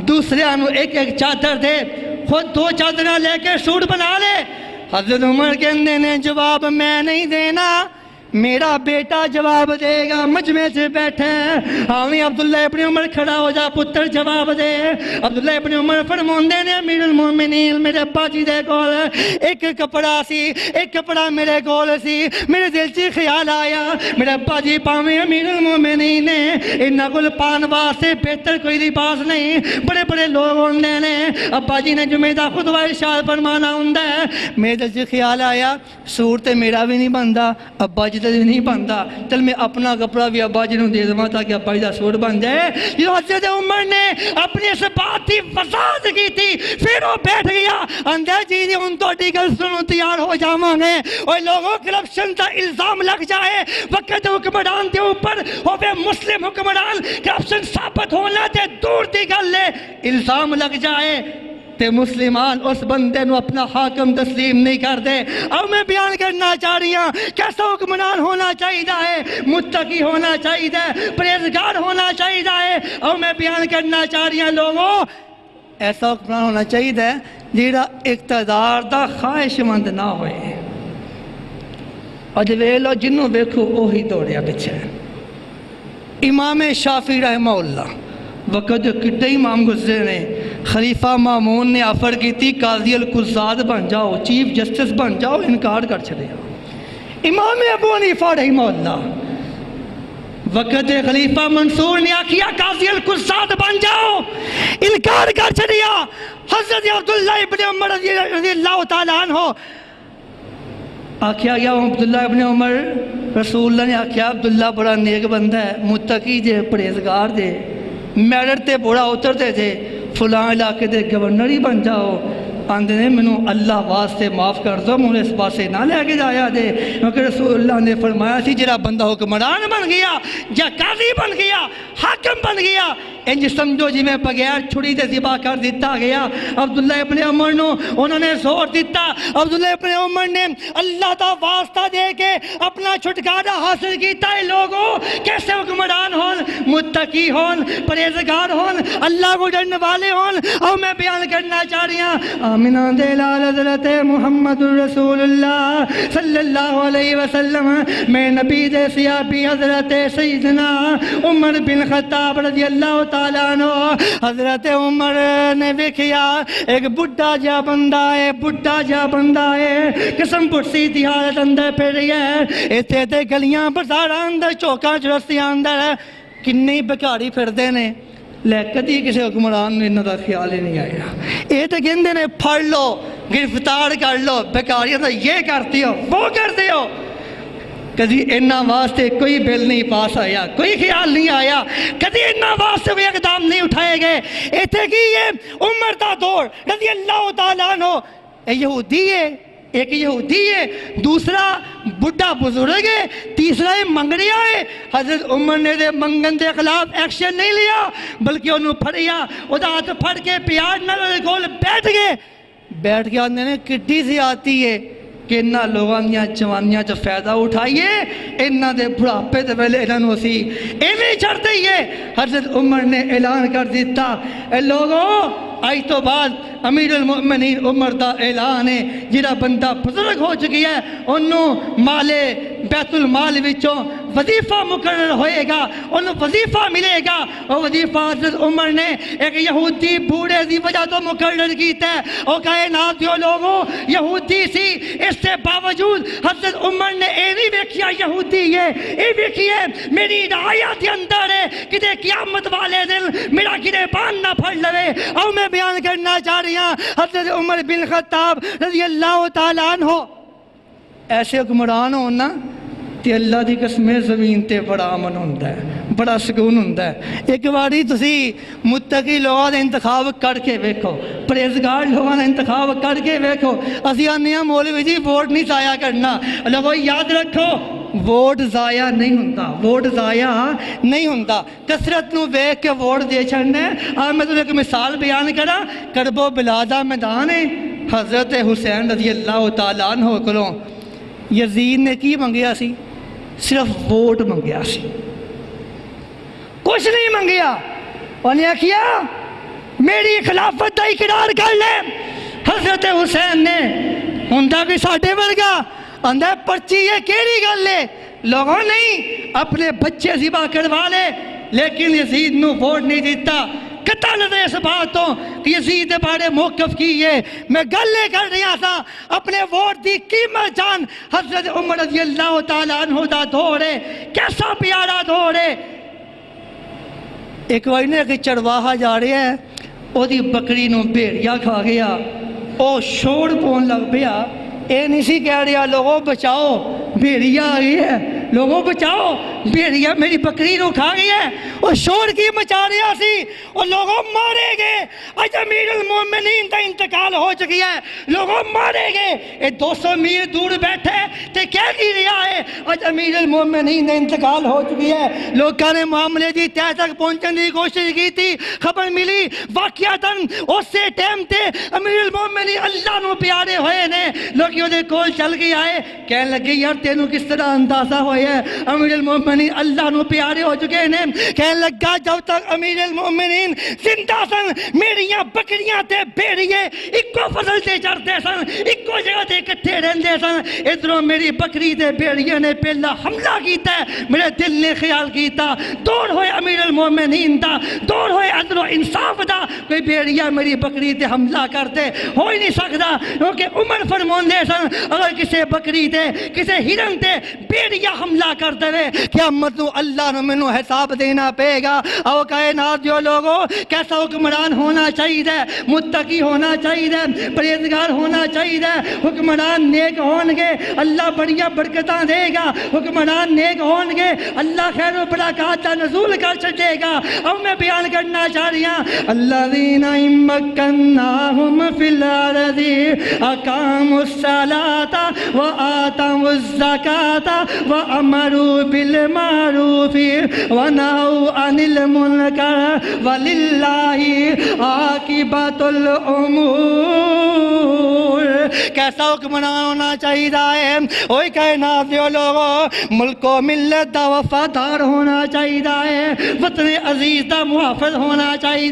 دوسرے آنو ایک ایک چادر دے، خود دو چادرہ لے کے سوٹ بنا لے۔ حضرت عمر کے اندے نے جواب میں نہیں دینا، میرا بیٹا جواب دے گا، مجمع سے بیٹھے ہیں۔ آمین عبداللہ ابن عمر کھڑا ہو جا، پتر جواب دے۔ عبداللہ ابن عمر فرماندے نے امیر المومنین میرے ابا جی دے کول ایک کپڑا سی، ایک کپڑا میرے کول سی، میرے دل سے خیال آیا میرے ابا جی پاویں امیر المومنین نے انہاں کول پان واسطے بہتر کوئی لباس نہیں، بڑے بڑے لوگ ہوندے نے، ابا جی نے جمعہ دا خطبہ ارشاد فرمانا ہوندا ہے، میرے دل سے خیال آیا سوٹ تے میرا بھی نہیں بندا، ابا جی نہیں بنتا، چل میں اپنا کپڑا بھی ابا جی نوں دے دواں تاکہ ابا جی دا سوٹ بن جائے۔ جو حضرت عمر نے اپنی اس بات کی وضاحت کی تھی، پھر وہ بیٹھ گیا، اندر جی ہن تہاڈی گل سنوں تیار ہو جاواں گے۔ اوے لوگوں کرپشن دا الزام لگ جائے وقت حکمران دے اوپر ہوے مسلم حکمران، کرپشن ثابت ہونا تے دور دی گل ہے، الزام لگ جائے تے مسلمان اس بندے نو اپنا حاکم تسلیم نہیں کر دے۔ اب میں بیان کرنا چاہ رہی ہوں کیسا حکمران ہونا چاہیے ہے، متقی ہونا چاہیے، پرہیزگار ہونا چاہیے ہے۔ اب میں بیان کرنا چاہ رہی ہوں لوگوں ایسا حکمران ہونا چاہیے جیڑا اقتدار دا خواہش مند نہ ہوئے۔ اج ویکھ لو جنوں ویکھو وہی دوڑیا پیچھے۔ امام شافعی رحمہ اللہ وقت جو کٹے امام گزرے نے، خلیفہ مامون نے آفر کی تھی قاضی القضات بن جاؤ، چیف جسٹس بن جاؤ، انکار کر چھڑیا۔ امام ابو حنیفہ رحمہ اللہ وقت خلیفہ منصور نے آکھیا قاضی القضات بن جاؤ، انکار کر چھڑیا۔ حضرت عبداللہ ابن عمر رضی اللہ تعالیٰ عنہ آکھیا گیا، عبداللہ ابن عمر رسول اللہ نے آکھیا عبداللہ بڑا نیک بندہ ہے، متقی جے، پرہیزگار دے، میرٹ تے بڑا اترتے تھے، فلاں علاقے دے گورنر ہی بن جاؤ۔ آندے نے مینوں اللہ واسطے معاف کر دو، مجھے اس پاسے نہ لے کے جایا دے، کیونکہ رسول اللہ نے فرمایا سی جڑا بندہ حکمران بن گیا یا قاضی بن گیا، حاکم بن گیا، انج سمجھو جی میں بغیر چھری دے ذبح کر دیتا گیا۔ عبداللہ ابن عمر نو انہوں نے زور دیتا، عبداللہ ابن عمر نے اللہ دا واسطہ دے کے اپنا چھٹکارا حاصل کیتا ہے۔ لوگوں کیسے حکمران ہون، متقی ہون، پرہیزگار ہون، اللہ کو ڈرنے والے ہون، اور میں بیان کرنا چاہ رہی ہوں آمینہ دے لال حضرت محمد رسول اللہ صلی اللہ علیہ وسلم میں نبی دے صحابی حضرت سیدنا عمر بن خطاب رضی اللہ تعالیٰ عنہ، حضرت عمر نے دیکھیا ایک بڈھا جا بندہ ہے، بڈھا جا بندہ ہے، قسم پرسی دی حالت اندر پھر رہی ہے، ایتھے تے گلیاں بازاراں اندر چوکاں چرستیاں اندر کنی بکاری پھردے نے، لے کدی کسی حکمران نے انہاں دا خیال ہی نہیں آیا۔ یہ تو کہندے نے پھڑ لو، گرفتار کر لو، بیکاریاں تو یہ کرتی ہو وہ کرتے ہو، کدی انہاں واسطے کوئی بل نہیں پاس آیا، کوئی خیال نہیں آیا، کدی انہاں واسطے کوئی اقدام نہیں اٹھائے گئے۔ ایتھے کی یہ عمر دا دور رضی اللہ تعالیٰ عنہ، اے یہودی ہے، ایک یہودی ہے، دوسرا بڑھا بزرگ ہے، تیسرا ہے منگڑیا ہے۔ حضرت عمر نے دے منگن دے خلاف ایکشن نہیں لیا، بلکہ انہوں پھڑیا، وہ دا ہاتھ پھڑ کے پیار نہ لے گول بیٹھ گئے، بیٹھ کے آنے نے کٹی سی آتی ہے کہ انہاں لوگاں دیاں جوانیاں جو فائدہ اٹھائیے، انہاں دے بڑھاپے دے ویلے انہاں نوں اسی ایویں چھڑ دئیے۔ حضرت عمر نے اعلان کر دیتا، اے لوگوں آج تو بعد امیر المؤمنین عمر دا اعلان ہے، جڑا بندہ بزرگ ہو چکی ہے انہوں مال بیت المال وچوں وظیفہ مقرر ہوئے گا، انہوں وظیفہ ملے گا، اور وظیفہ حضرت عمر نے ایک یہودی بوڑھے دی وجہ تو مقرر کیتا ہے۔ اور کائنات دیو لوگوں یہودی سی، اس سے باوجود حضرت عمر نے اے نہیں ویکھیا یہودی ہے، اے ویکھیے میری رعایت کے اندر ہے، کدے قیامت والے دن میرا گریبان نہ پھڑ لوے۔ اور میں بیان کرنا چاہ رہی ہوں حضرت عمر بن خطاب رضی اللہ تعالیٰ عنہ ایسے حکمران ہونا تے اللہ دی قسم زمین تے بڑا امن ہوتا ہے، بڑا سکون ہوتا ہے۔ ایک باری تسی متقی لوگوں دا انتخاب کر کے ویکھو، پرہیزگار لوگوں دا انتخاب کر کے ویکھو۔ اسی آنے ہیں مولوی جی ووٹ نہیں ضائع کرنا، لوگوں یاد رکھو ووٹ ضائع نہیں ہوتا، ووٹ ضائع نہیں ہوتا، کثرت نو ویکھ کے ووٹ دے چھڑنا ہے۔ آج میں تمہیں ایک مثال بیان کرا، کرب و بلاد میدان ہے، حضرت حسین رضی اللہ تعالیٰ عنہ کولوں یزید نے کی منگیا سی؟ صرف ووٹ منگیا سی، کچھ نہیں منگیا۔ انہیں کیا میری خلافت دا اقرار کر لے۔ حضرت حسین نے ہوندا بھی ساڈے ورگا اندر پرچی یہ کیڑی گل ہے، لوگوں نہیں اپنے بچے ذبح کروا لے، لیکن یزید نو ووٹ نہیں دیتا۔ قطع نظر اس باتوں کہ یزید بارے موقف کی ہے، میں گلے کر رہا تھا اپنے ووٹ دی قیمت جان۔ حضرت عمر رضی اللہ تعالیٰ عنہ دا دور ہے، کیسا پیارا دور ہے۔ ایک واری نے کہ چرواہا جا رہے ہیں، او دی بکری نو بھیڑیا کھا گیا، او شور پون لگ پیا، اے نہیں سی کہہ رہا لوگوں بچاؤ بھیڑیا آئی ہے، لوگوں بچاؤ بھیڑیا میری بکری نو کھا گئی ہے، اور شور کی مچا رہا سی، اور لوگوں مارے گئے۔ آج امیر المومنین کا انتقال ہو چکی ہے، لوگوں مارے گئے۔ اے 200 میل دور بیٹھے تے کہہ کی رہا ہے آج امیر المومنین کا انتقال ہو چکی ہے۔ لوگوں نے معاملے دی تہ تک پہنچنے کی کوشش کی تھی، خبر ملی واقعتاً اسی ٹائم تے امیر المومنین اللہ نو پیارے ہوئے نے۔ لوگ دے کول چل کے آئے، کہنے لگے یار تینوں کس طرح اندازہ ہوئے ہے امیر المومنین اللہ نو پیارے ہو چکے ہیں۔ کہنے لگا جب تک امیر المومنین زندہ سن میریاں بکریاں تے بھیڑیے اکو فصل تے چڑھتے سن، اکو جگہ تے اکٹھے رہندے سن۔ ادھروں میری بکری تے بھیڑیے نے پہلا حملہ کیتا ہے، میرے دل نے خیال کیتا دور ہوئے امیر المومنین دا، دور ہوئے عدل و انصاف دا، کوئی بھیڑیا میری بکری تے حملہ کرتے ہو ہی نہیں سکتا، کیونکہ عمر فرماندے سن اگر کسی بکری تے کسی ہرن تے بھیڑیا حملہ کر دے کیا قیامت نو اللہ نے مینوں حساب دینا پے گا۔ او کائنات جو لوگوں کیسا حکمران ہونا چاہیے، متقی ہونا چاہیے، پرہیزگار ہونا چاہیے۔ حکمران نیک ہون گے اللہ بڑیاں برکتاں دے گا، حکمران نیک ہون گے اللہ خیر و برکات کا نزول کر چھڈے گا۔ اب میں بیان کرنا چاہ رہی ہوں الذین مکناہم فی الارض اقاموا الصلاۃ وآتوا الزکاۃ وامروا بالمعروف ونہوا عن المنکر وللہ عاقبۃ الامور۔ کیسا حکمران ہونا چاہیے؟ اوے کائنات جو لوگوں ملک و ملت دا وفادار ہونا چاہیے، وطن عزیز دا محافظ ہونا چاہیے۔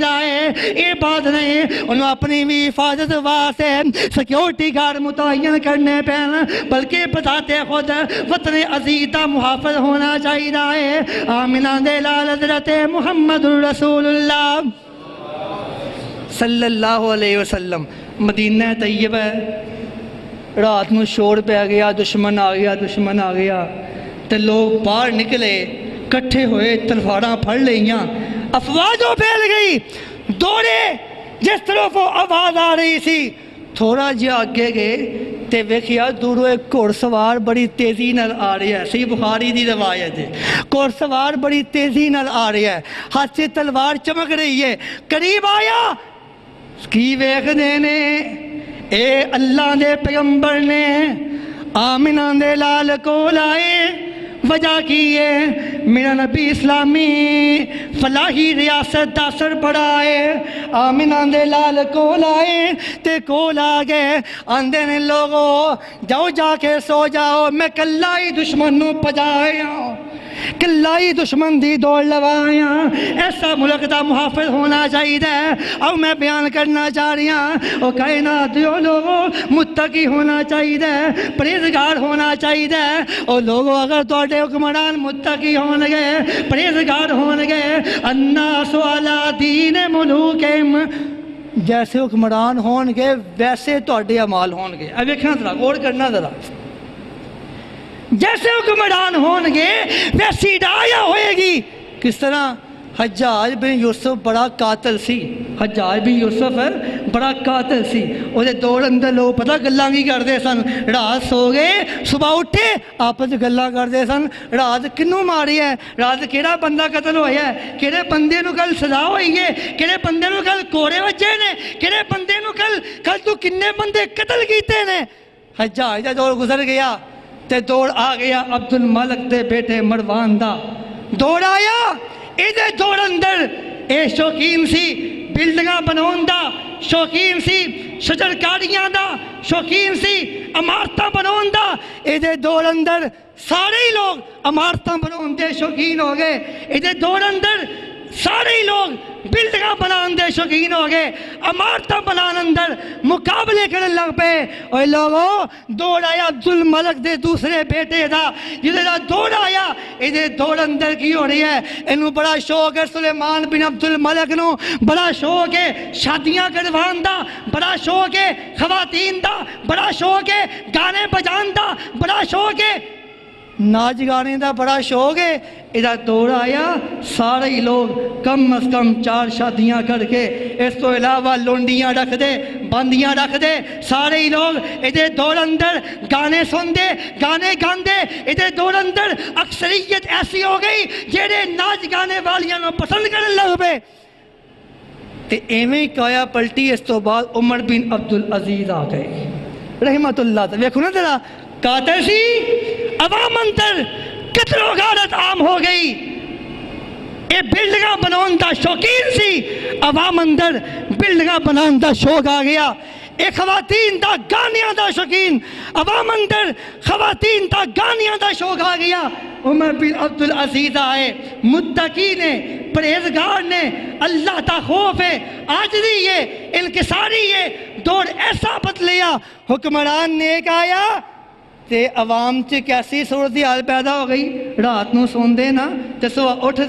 یہ بات نہیں انہوں اپنی بھی حفاظت واسطے سیکیورٹی گارڈ متعین کرنے پین، بلکہ بتاتے خود وطن عزیز دا محافظ ہونا چاہیے۔ آمینہ دے لال حضرت محمد رسول اللہ صلی اللہ علیہ وسلم مدینہ طیبہ رات نو شور پہ گیا، دشمن آ گیا تے لوگ باہر نکلے، کٹھے ہوئے، تلواراں پھڑ لئیاں، افواجوں پھیل گئی، دوڑے جس طرف وہ آواز آ رہی سی۔ تھوڑا جہا اگے گئے تے ویکھیا دوروں ایک گھوڑ سوار بڑی تیزی نال آ رہی ہے، صحیح بخاری دی روایت ہے، گھوڑ سوار بڑی تیزی نال آ رہی ہے، ہاتھ سے تلوار چمک رہی ہے، قریب آیا کی ویکھ دینے اے اللہ دے پیغمبر نے آمینہ دے لال کو لائے۔ وجہ کی ہے میرا نبی اسلامی فلاحی ریاست دا سربراہ ہے، آمینہ دے لال کو لائے تے کول آ گئے، آندے نے لوگوں جاؤ جا کے سو جاؤ، میں کلہ ہی دشمن نو پجایا، کلائی دشمن دی دوڑ لوایا۔ ایسا ملک دا محافظ ہونا چاہیے۔ اب میں بیان کرنا چاہ رہی ہوں او کائنات جو لوگوں متقی ہونا چاہیے، پرہیزگار ہونا چاہیے۔ او لوگوں اگر تواڈے حکمران متقی ہون گے، پرہیزگار ہون گے، الناس علی دین ملوکہم، جیسے حکمران ہون گے ویسے تواڈے اعمال ہون گے۔ اب دیکھنا ذرا، غور کرنا ذرا، جیسے حکمران ہون گے ویسی رعایا ہوئے گی۔ کس طرح؟ حجاج بن یوسف بڑا قاتل سی، حجاج بن یوسف بڑا قاتل سی، وہ دوڑ اندر لوگ پتہ گلاں کی کرتے سن، رات سو گئے صبح اٹھے آپس گلاں کرتے سن، رات کنوں ماری ہے، رات کیڑا بندہ قتل ہویا ہے، کیڑے بندے نو کل سزا ہوئی ہے، کیڑے بندے نو کل کوڑے وجے نے، کیڑے بندے نو کل تو کنے بندے قتل کیتے نے۔ حجاج دا دور گزر گیا تے دوڑ آ گیا عبد الملک دے بیٹے مروان دا، دوڑ آیا ایدے دوڑ اندر اے شوقین سی بلڈنگاں بناون دا، شوقین سی شجرکاریاں دا، شوقین سی عمارتاں بناون دا، ایدے دوڑ اندر سارے ہی لوگ عمارتاں بناون دے شوقین ہو گئے، ایدے دوڑ اندر سارے ہی لوگ بلڈنگاں بنان دے شوقین ہو گئے، عمارتاں بنان اندر مقابلے کرنے لگ پے۔ اوے لوگوں دوڑ آیا عبد الملک دے دوسرے بیٹے دا، جدے دا دوڑ آیا ایدے دوڑ اندر کی ہو رہی ہے، انہوں بڑا شوق ہے سلیمان بن عبد الملک نو، بڑا شوق ہے شادیاں کروان دا، بڑا شوق ہے خواتین دا، بڑا شوق ہے گانے بجان دا، بڑا شوق ہے ناچ گانے دا، بڑا شوق ہے۔ ادھر دوڑ آیا سارے ہی لوگ کم از کم 4 شادیاں کر کے، اس تو علاوہ لونڈیاں رکھ دے، باندیاں رکھ دے، سارے ہی لوگ ادھر دوڑ اندر گانے سن دے، گانے گان دے، ادھر دوڑ اندر اکثریت ایسی ہو گئی جیڑے ناچ گانے والیاں نو پسند کرنے لگ پے۔ تے ایویں کایا پلٹی، اس تو بعد عمر بن عبدالعزیز آ گئے رحمت اللہ تعالی۔ ویکھو نا ذرا، قاتل سی، عوام اندر قتل و غارت عام ہو گئی، اے بلڈنگاں بناون دا شوقین سی، عوام اندر بلڈنگاں بنان دا شوق آ گیا، اے خواتین دا گانیاں دا شوقین، عوام اندر خواتین دا گانیاں دا شوق آ گیا۔ عمر بن عبدالعزیز آئے، متقی نے، پرہیزگار نے، اللہ تا خوف ہے، عاجزی ہے، انکساری ہے، دوڑ ایسا بدلیا، حکمران نیک آیا تے عوام چ کیسی صورتحال پیدا ہو گئی. رات نو سوندے نا تے صبح اٹھ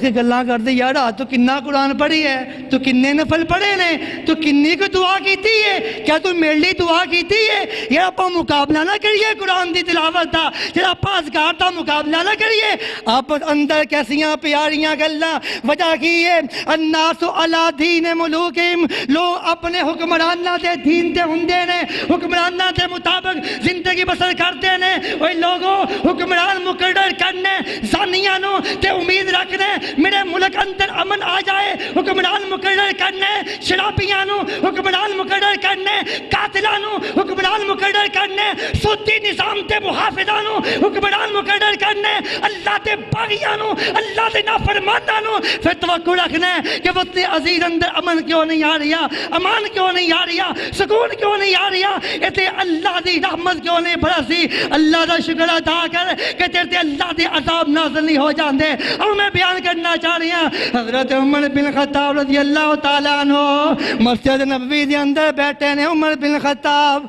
کے گلاں کردے یار رات تو کنا قرآن پڑھی ہے, تو کنے نفل پڑھے نے, تو کنی کو دعا کیتی ہے, کیا تو میرے لیے دعا کیتی ہے؟ یار آپ مقابلہ نہ کریے قرآن دی تلاوت دا, پھر آپ اذکار دا مقابلہ نہ کریے. آپ اندر کیسیاں پیاریاں گلاں. وجہ کی ہے الناس علی دین ملوکہم, لوگ اپنے حکمراناں دے دین تے ہوندے نے, حکمراناں دے مطابق زندگی بسر کرتے ہیں. وہی لوگوں حکمران مقرر کرنے زانیاں نو تے امید رکھنے میرے ملک اندر امن آ جائے, حکمران مقرر کرنے شرابیاں نو, حکمران مقرر کرنے قاتلاں نو, حکمران مقرر کرنے سودی نظام تے محافظاں نو, حکمران مقرر کرنے اللہ تے باغیاں نو, اللہ تے نافرماناں نو. پھر توقع رکھنا کہ وطن عزیز اندر امن کیوں نہیں آ رہا, امان کیوں نہیں آ رہا, سکون کیوں نہیں آ رہا, اتے اللہ دی رحمت کیوں نہیں برسی. اللہ دا شکر ادا کر کہ تیرے اللہ دے عذاب نازل نہیں ہو جاندے. اور میں بیان کرنا چاہ رہی ہوں حضرت عمر بن خطاب رضی اللہ تعالیٰ عنہ مسجد نبوی دے اندر بیٹھے نے. عمر بن خطاب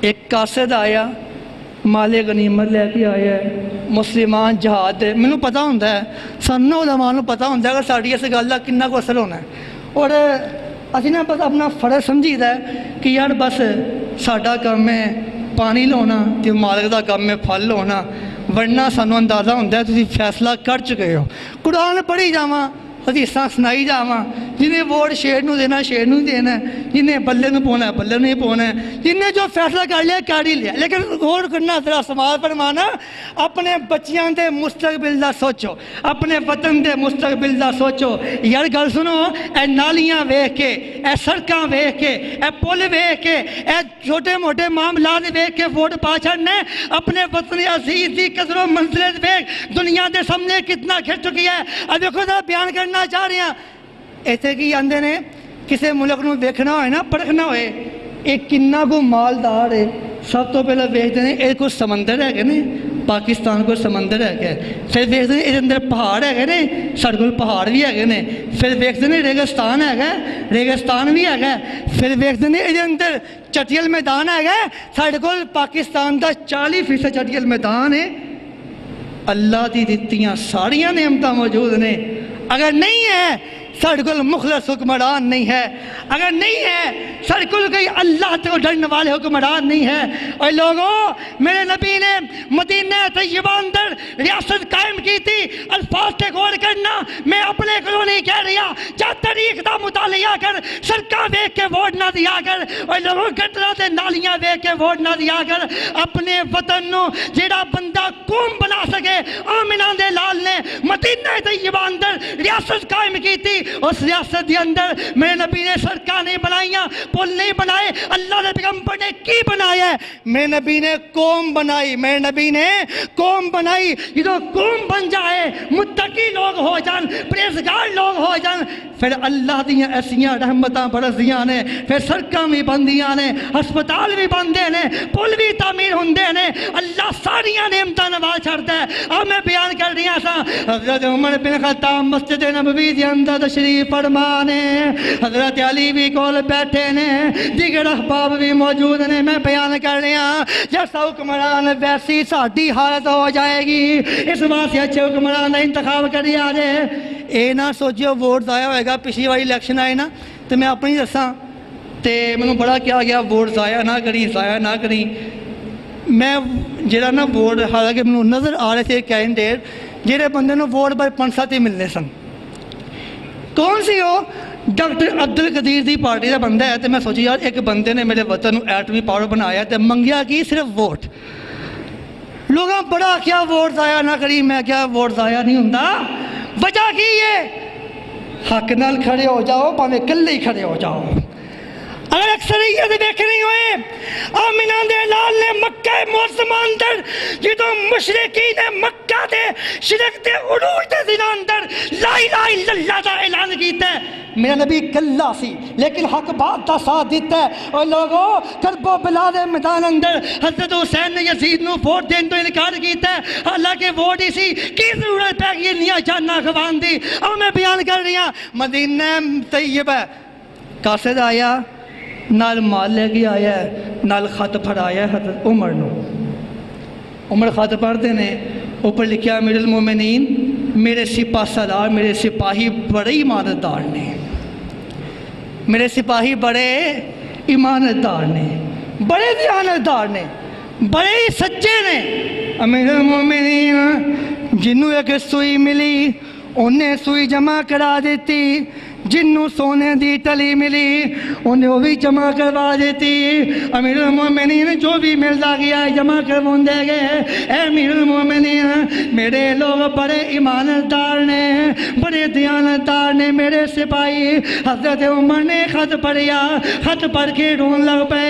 ایک قاصد آیا, مال غنیمت لے کے آیا ہے, مسلمان جہاد ہے. مینوں پتہ ہوندا ہے, سانوں علماء نوں پتہ ہوندا ہے کہ ساڈی اس گل دا کتنا کو اثر ہونا ہے. اور اسی نا بس اپنا فرض سمجھیدا ہے کہ یار بس ساڈا کام ہے پانی لانا تے مالک دا کام ہے پھل لانا, ورنہ سانوں اندازہ ہوندا ہے تسی فیصلہ کر چکے ہو. قرآن پڑھی جاواں, حدیثاں سنائی جاواں, جنہیں ووٹ شیر نو دینا شیر نو دینا ہے, جنہیں بلے نو پونا ہے بلے نو ہی پونا ہے, جنہیں جو فیصلہ کر لیا کر ہی لیا. لیکن غور کرنا ذرا سماعت فرمانا, اپنے بچیاں دے مستقبل دا سوچو, اپنے وطن دے مستقبل دا سوچو. یار گل سنو, اے نالیاں ویکھ کے, اے سڑکاں ویکھ کے, اے پل ویکھ کے, اے چھوٹے موٹے معاملات ویکھ کے ووٹ پا چھڑنے. اپنے وطن عزیز دی قدر و منزلت ویکھ دنیا دے سامنے کتنا گھر چکی ہے. اب دیکھو ذرا بیان کرنا چاہ رہے ہیں. ایسے کی آندے نے کسے ملک نو دیکھنا ہوئے نا, پرکھنا ہوئے ایک کنا کو مالدار ہے, سب تو پہلے ویکھتے ہیں یہ کوئی سمندر ہے کہ نہیں, پاکستان کوئی سمندر ہے کہ, پھر ویکھتے ہیں یہ اندر پہاڑ ہے کہ نہیں, سارے کول پہاڑ بھی ہے نے, پھر ویکھتے ہیں ریگستان ہے, ریگستان بھی ہے, پھر ویکھتے ہیں یہ اندر چٹیل میدان ہے, سارے کول پاکستان دا 40% چٹیل میدان ہے. اللہ دی دتیاں ساریاں نعمتاں موجود نے. اگر نہیں ہے سارے کول مخلص حکمران نہیں ہے, اگر نہیں ہے سارے کول کوئی اللہ کو ڈرنے والے حکمران نہیں ہے. اور لوگوں میرے نبی نے مدینہ طیبہ اندر ریاست قائم کی تھی. الفاظ سے غور کرنا, میں اپنے کو نہیں کہہ رہا, جا تاریخ دا مطالعہ کر, سڑکاں ویکھ کے ووٹ نہ دیا کر, اور لوگوں گٹراں تے نالیاں ویکھ کے ووٹ نہ دیا کر. اپنے وطن نو جیڑا بندہ قوم بنا سکے, آمنہ دے لال نے مدینہ طیبہ اندر ریاست قائم کی تھی. اس ریاست کے اندر میرے نبی نے سڑکاں نہیں بنائیاں, پل نہیں بنائے, اللہ نے پیغمبر نے کی بنایا ہے؟ میرے نبی نے قوم بنائی, میرے نبی نے قوم بنائی. جدو قوم بن جائے, متقی لوگ ہو جان, پرہیزگار لوگ ہو جان, پھر اللہ دیاں ایسیاں رحمتاں برسدیاں نے, پھر سڑکاں بھی بندیاں نے, ہسپتال بھی بندے نے, پل بھی تعمیر ہوندے نے. اللہ ساریاں نعمتاں نواز چھڑدا ہے. اب میں بیان کر رہی ہاں حضرت عمر بن خطاب مسجد نبوی دے اندر تشریف فرما نے, حضرت علی بھی کول بیٹھے نے, دیگر احباب بھی موجود نے. میں بیان کر رہی ہاں جیسا حکمران ویسی ساڈی حالت ہو جائے گی. اس واسطے اچھے حکمران کا انتخاب کری آ جائے. اے نہ سوچو ووٹ ضائع ہوئے گا. پچھلی باری الیکشن آئے نا تو میں اپنی دساں تے مینوں بڑا کیا گیا ووٹ ضائع نہ کری, ضائع نہ کری. میں جڑا نا ووٹ, حالانکہ مینوں نظر آ رہے تھے کینڈیڈیٹ جہے بندے نوں ووٹ پر 5-7 ہی ملنے سن. کون سی ہو؟ ڈاکٹر عبدالقدیر دی پارٹی کا بندہ ہے. تو میں سوچی یار ایک بندے نے میرے وطن نو ایٹمی پاور بنایا تو منگیا کی صرف ووٹ. لوگاں بڑا کیا ووٹ ضائع نہ کری. میں کیا ووٹ ضائع نہیں ہوندا. وجہ کی ہے حق نال کھڑے ہو جاؤ, پاویں کلے ہی کھڑے ہو جاؤ. اگر اکثریت دیکھنی ہوئے, آمنہ دے لال نے مکہ معظمہ اندر جدو مشرکین مکہ دے شرک دے عروج دے دن اندر لا الہ الا اللہ دا اعلان کیتا ہے. میرا نبی کلا سی لیکن حق بات دا ساتھ دیتا ہے. اور لوگوں کرب و بلا دے میدان اندر حضرت حسین نے یزید نو ووٹ دین تو انکار کیتا ہے, حالانکہ ووٹ ہی سی کی ضرورت پہ گئی نیا جاننا خوان دی. اب میں بیان کر رہی ہوں مدینہ طیبہ, قاصد آیا, نال مال لے کے آیا ہے، نال خط پھڑایا ہے حضرت عمر نو۔ عمر خط پڑھتے ہیں، اوپر لکھیا امیر المومنین میرے سپاہ سالار، میرے سپاہی بڑے ایماندار نے، میرے سپاہی بڑے ایماندار نے، بڑے دیانتدار نے، بڑے ہی سچے نے۔ امیر المومنین جنوں ایک سوئی ملی انہیں سوئی جمع کرا دیتی، جنوں سونے دی ٹلی ملی انہیں وہ بھی جمع کروا دیتی۔ امیر المومنین جو بھی ملتا گیا ہے جمع کروا دے گئے۔ اے امیر المومنین میرے لوگ بڑے ایماندار نے، بڑے دیانتدار نے، میرے سپاہی۔ حضرت عمر نے خط پڑھیا، خط پڑھ کے رون لگ پے۔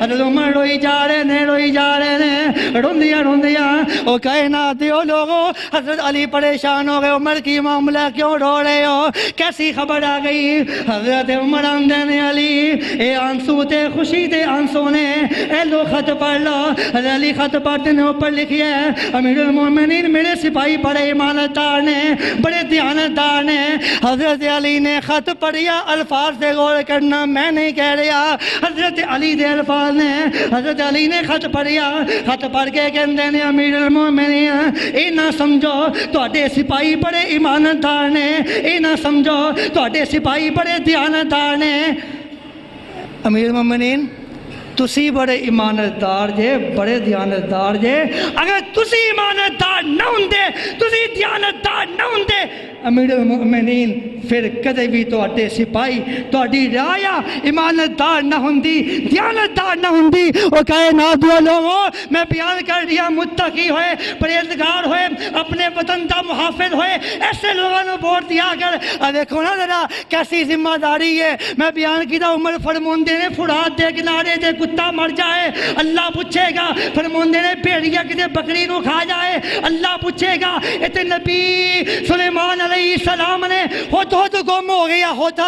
حضرت عمر روئی جا رہے نے، روئی جا رہے نے، روندیاں روندیاں وہ کائنات دیو لوگو۔ حضرت علی پریشان ہو گئے، عمر کی معاملہ کیوں رو رہے ہو، کیسی خبر آ گئی؟ حضرت عمر آمدے نے علی اے آنسو تے خوشی تے آنسو نے، اے لو خط پڑھ لو۔ حضرت علی خط پڑھتے نے، اوپر لکھیا ہے امیر المومنین میرے سپاہی بڑے ایماندار نے، بڑے دیانتدار نے۔ حضرت علی نے خط پڑھیا، الفاظ سے غور کرنا میں نہیں کہہ رہا، حضرت علی دے الفاظ نے۔ حضرت علی نے خط پڑھیا، خط پڑھ کے کہندے نے امیر المومنین اے نہ سمجھو تواڈے سپاہی بڑے ایماندار نے، اے نہ سمجھو تواڈے سپاہی بڑے دیانتدار نے۔ امیر المومنین تسی بڑے ایماندار جے، بڑے دیانتدار جے، اگر تسی ایماندار نہ ہوندے، تسی دیانتدار نہ ہوندے امیر المومنین پھر کدے بھی تواڈے سپاہی تواڈی رعایا ایماندار نہ ہوندی، دیانتدار نہ ہوندی۔ وہ کائنات دو لوگوں میں بیان کر دیا، متقی ہوئے، پرہیزگار ہوئے، اپنے وطن دا محافظ ہوئے، ایسے لوگوں نے ووٹ دیا کر۔ دیکھو نا ذرا کیسی ذمہ داری ہے۔ میں بیان کیتا عمر فرماندے نے فرات دے کنارے تے کتا مر جائے اللہ پوچھے گا، فرماندے نے بھیڑیا کتے بکری نو کھا جائے اللہ پوچھے گا۔ اتے نبی سلیمان علیہ السلام نے ہد گم ہو گیا، ہد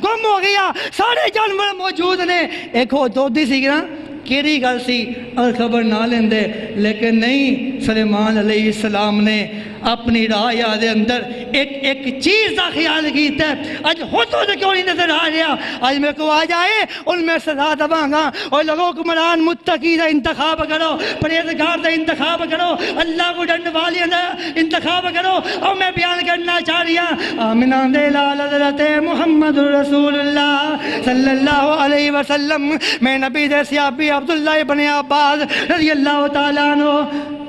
گم ہو گیا، سارے جانور موجود نے، ایک ہد ہوتی سی نا کیڑی گل سی اگر خبر نہ لیندے، لیکن نہیں، سلیمان علیہ السلام نے اپنی رعایا دے اندر ایک چیز کا خیال کیتا ہے۔ آج ہد کیوں نہیں نظر آ رہا؟ آج میرے کو آ جائے ان میں سزا دواں گا۔ اور لوگوں حکمران متقی کا انتخاب کرو، پرہیزگار کا انتخاب کرو، اللہ کو ڈرنے والے کا انتخاب کرو۔ اور میں بیان کرنا چاہ رہی ہوں آمنہ دے لال حضرت محمد رسول اللہ صلی اللہ علیہ وسلم میں نبی دے صحابی عبداللہ ابن عباس رضی اللہ تعالیٰ عنہ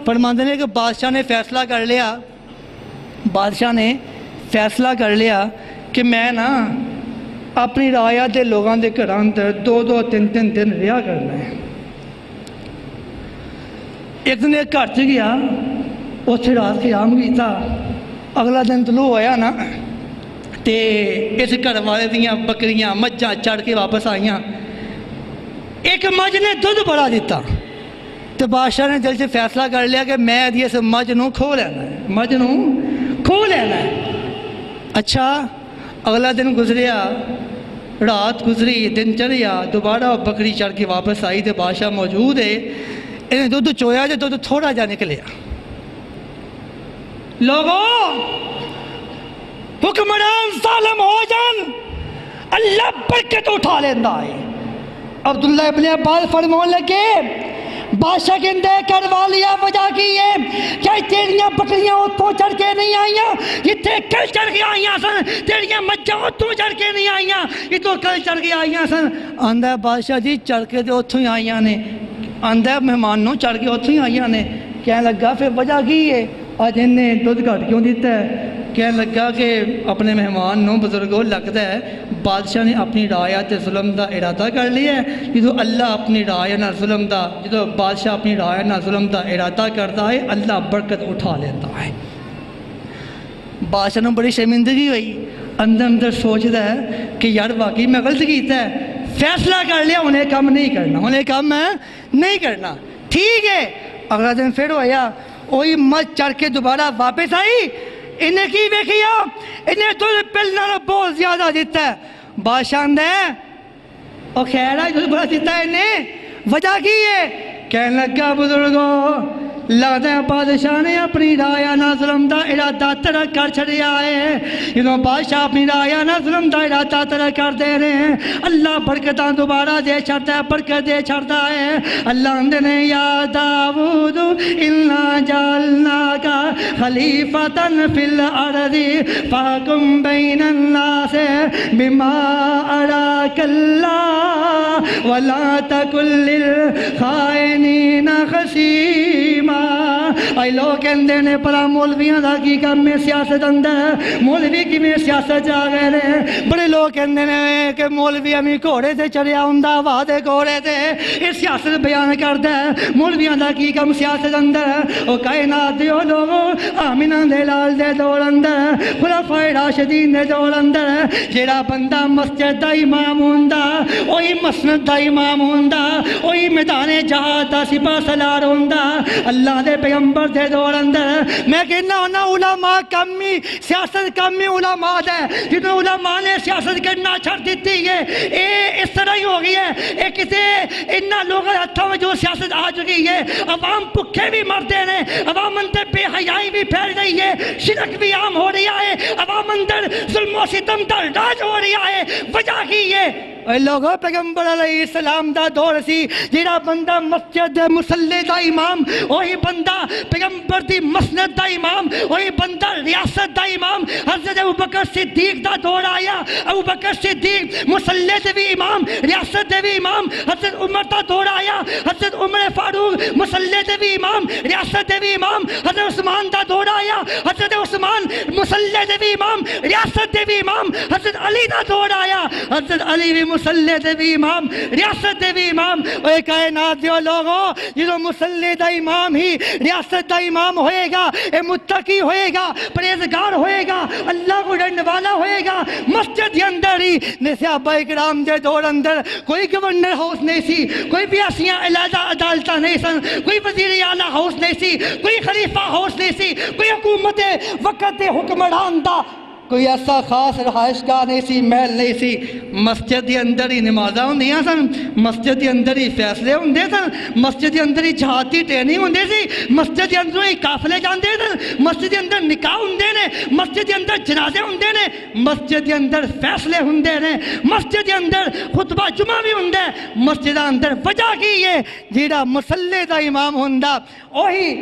فرماندے نے کہ بادشاہ نے فیصلہ کر لیا، بادشاہ نے فیصلہ کر لیا کہ میں نا اپنی رعایا دے لوگاں دے گھراں اندر 2-2 3-3 دن رہا کرنا ہے۔ ایک دن ایک گھر چ گیا، اتنے رات قیام کیتا، اگلا دن طلوع ہویا نا تے اس گھر والے دیاں بکریاں مجھاں چڑھ کے واپس آئیاں۔ ایک مجھ نے دودھ بڑا دیتا تو بادشاہ نے دل سے فیصلہ کر لیا کہ میں اس مجھ نو کھو لینا ہے، مجھ نو کھو لینا ہے۔ اچھا اگلا دن گزریا، رات گزری، دن چلیا، دوبارہ بکری چڑھ کے واپس آئی تو بادشاہ موجود ہے، انہیں دودھ چویا جو دودھ تھوڑا جا نکلیا۔ لوگوں حکمران ظالم ہو جان اللہ برکت اٹھا لیندہ ہے۔ عبداللہ ابن عباس فرمان لگے بادشاہ کے اندر کروا لیا، وجہ کی ہے کہ تیریاں بکریاں اتوں چڑھ کے نہیں آئیاں جتنے کل چڑھ کے آئیاں سن، تیریاں مجھاں اتوں چڑھ کے نہیں آئیاں جتوں کل چڑھ کے آئیاں سن۔ آندہ بادشاہ جی چڑھ کے تو اتوں ہی آئیاں نے، آندہ مہمانوں چڑھ کے اتوں ہی آئیاں نے۔ کہنے لگا پھر وجہ کی ہے آج انہیں دودھ گھٹ کیوں دیتا ہے؟ کہنے لگا کہ اپنے مہمان نو بزرگوں لگتا ہے بادشاہ نے اپنی رعایا تے ظلم دا ارادہ کر لیا ہے۔ جدو اللہ اپنی رعایا نہ ظلم دا، جدو بادشاہ اپنی رعایا نہ ظلم دا ارادہ کرتا ہے اللہ برکت اٹھا لیتا ہے۔ بادشاہ نے بڑی شرمندگی ہوئی، اندر اندر سوچتا ہے کہ یار واقعی میں غلط کیتا ہے، فیصلہ کر لیا انہیں کام نہیں کرنا، انہیں کام نہیں کرنا، ٹھیک ہے۔ اگلا دن پھر ہویا، وہی مجھ چڑھ کے دوبارہ واپس آئی، انہیں کی ویکھیا، انہیں دودھ پلنا بہت زیادہ دیتا ہے۔ بادشاہ نے اور خیر ہے دودھ بڑا دیتا ہے انہیں، وجہ کی ہے؟ کہنے لگا بزرگوں لگتا بادشاہ نے اپنی رایا نہ ظلم دا ارادہ ترک کر چھڑیا ہے جدوں بادشاہ اپنی رایا نہ ظلم دا ارادہ ترک کر دے رہے ہیں اللہ برکتاں دوبارہ دے چھڑتا ہے برکت دے چھڑتا ہے اللہ نے یا داؤد انا جعلناک خلیفۃ فی الارض فاحکم بین الناس بما اراک اللہ ولا تکن للخائنین خصیما اے لوگ کہندے نے پلا مولویاں دا کی کام میں سیاست اندر مولوی کی میں سیاست جا گئے نے بڑے لوگ کہندے نے کہ مولوی امی گھوڑے تے چڑھیا ہوندا وعدے گھوڑے تے یہ سیاست بیان کردا ہے مولویاں دا کی کام سیاست اندر او کائنات دیو لوگو آمینہ دے لال دے دور اندر خلفائے راشدین دے دور اندر جیڑا بندہ مسجد دا امام ہوندا وہی مسند دا امام ہوندا وہی میدان جہاد دا سپاہ سالار ہوندا اللہ دے پیغمبر دے دور اندر میں کہنا ہونا علماء کمی سیاست کمی علماء دے جنہوں علماء نے سیاست کرنا چھڑ دیتی ہے اے اس طرح ہی ہو گئی ہے اے کسے انہا لوگوں ہاتھوں میں جو سیاست آ چکی ہے عوام بھکھے بھی مرتے ہیں عوام اندر بے حیائی بھی پھیل رہی ہے شرک بھی عام ہو رہا ہے عوام اندر ظلم و ستم دا راج ہو رہا ہے وجہ کی ہے اے لوگوں پیغمبر علیہ السلام دا دور سی جیڑا بندہ مسجد مسلح دا امام وہی بندہ پیغمبر دی مسند دا امام وہی بندہ ریاست دا امام حضرت ابوبکر صدیق دا دور آیا ابوبکر صدیق مسلح دے بھی امام ریاست دے بھی امام حضرت عمر دا دور آیا حضرت عمر فاروق مسلح دے بھی امام ریاست دے بھی امام حضرت عثمان دا دور آیا حضرت عثمان مسلح دے بھی امام ریاست دے بھی امام حضرت علی دا دور آیا حضرت علی بھی مسلح دے بھی امام ریاست دے بھی امام اے کائنات دیو لوگوں جدو مسلح دا امام ہی ریاست دا امام ہوئے گا اے متقی ہوئے گا پرہیزگار ہوئے گا اللہ کو ڈرنے والا ہوئے گا مسجد کے اندر ہی صحابہ اکرام دے دور اندر کوئی گورنر ہاؤس نہیں سی کوئی بیاسیاں علیحدہ عدالتہ نہیں سن کوئی وزیر اعلیٰ ہاؤس نہیں سی کوئی خلیفہ ہاؤس نہیں سی کوئی حکومت وقت حکمران دا کوئی ایسا خاص رہائش گاہ نہیں سی محل نہیں سی مسجد کے اندر ہی نمازاں ہوندیاں سن مسجد کے اندر ہی فیصلے ہوندے سن مسجد کے اندر ہی جہاد دی ٹریننگ ہوندی سی مسجد کے اندر ہی قافلے جاندے سن مسجد کے اندر نکاح ہوندے نے مسجد کے اندر جنازے ہوندے نے مسجد کے اندر فیصلے ہوندے نے مسجد کے اندر خطبہ جمعہ بھی ہوندے مسجد کے اندر وجہ کی ہے جیڑا مسلح دا امام ہوندا وہی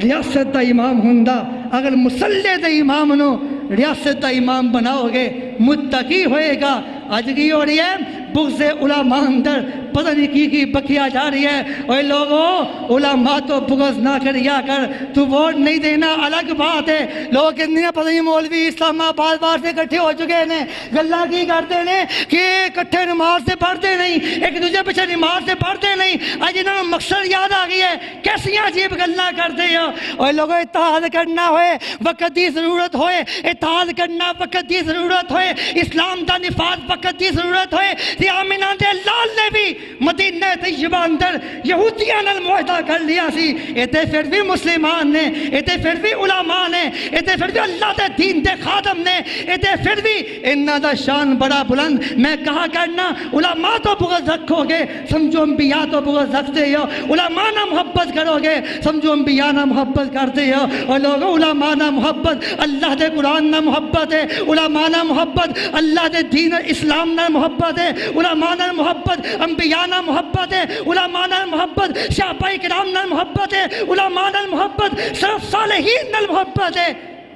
ریاست دا امام ہوندا اگر مسلح دا امام نو ریاست دا امام بناؤ گے متقی ہوئے گا آج کی ہو رہی ہے بغض علماء اندر پتہ نہیں کی بکیا جا رہی ہے اوے لوگوں علماء تو بغض نہ کریا کر تو ووٹ نہیں دینا الگ بات ہے لوگ کہتے ہیں پتہ نہیں مولوی اسلام آباد بار سے کٹھے ہو چکے ہیں گلا کی کرتے ہیں کہ کٹھے نماز سے پڑھتے نہیں ایک دوسرے پیچھے نماز سے پڑھتے نہیں آج انہوں نے مقصد یاد آ گئی ہے کیسی عجیب گلا کرتے ہو اوے لوگوں اتحاد کرنا ہوئے وقت کی ضرورت ہوئے اتحاد کرنا وقت کی ضرورت ہوئے اسلام دا نفاذ وقت کی ضرورت ہوئے تے آمینہ دے لال نے بھی مدینہ طیبہ اندر یہودیاں نال معاہدہ کر لیا سی ایتے پھر بھی مسلمان نے ایتے پھر بھی علماء نے ایتے پھر بھی اللہ دے دین دے خادم نے ایتے پھر بھی انہاں دا شان بڑا بلند میں کہا کرنا علماء تو بغض رکھو گے سمجھو انبیاء تو بغض رکھتے ہو علماء نہ محبت کرو گے سمجھو انبیاء نہ محبت کرتے ہو اور لوگوں علماء نہ محبت اللہ دے قرآن نہ محبت ہے علماء نہ محبت اللہ دے دین اسلام نہ محبت ہے علماء نہ محبت انبیاء نہ محبت ہے علماء نہ محبت صحابہ کرام نہ محبت ہے علماء نہ محبت صرف صالحین نہ محبت ہے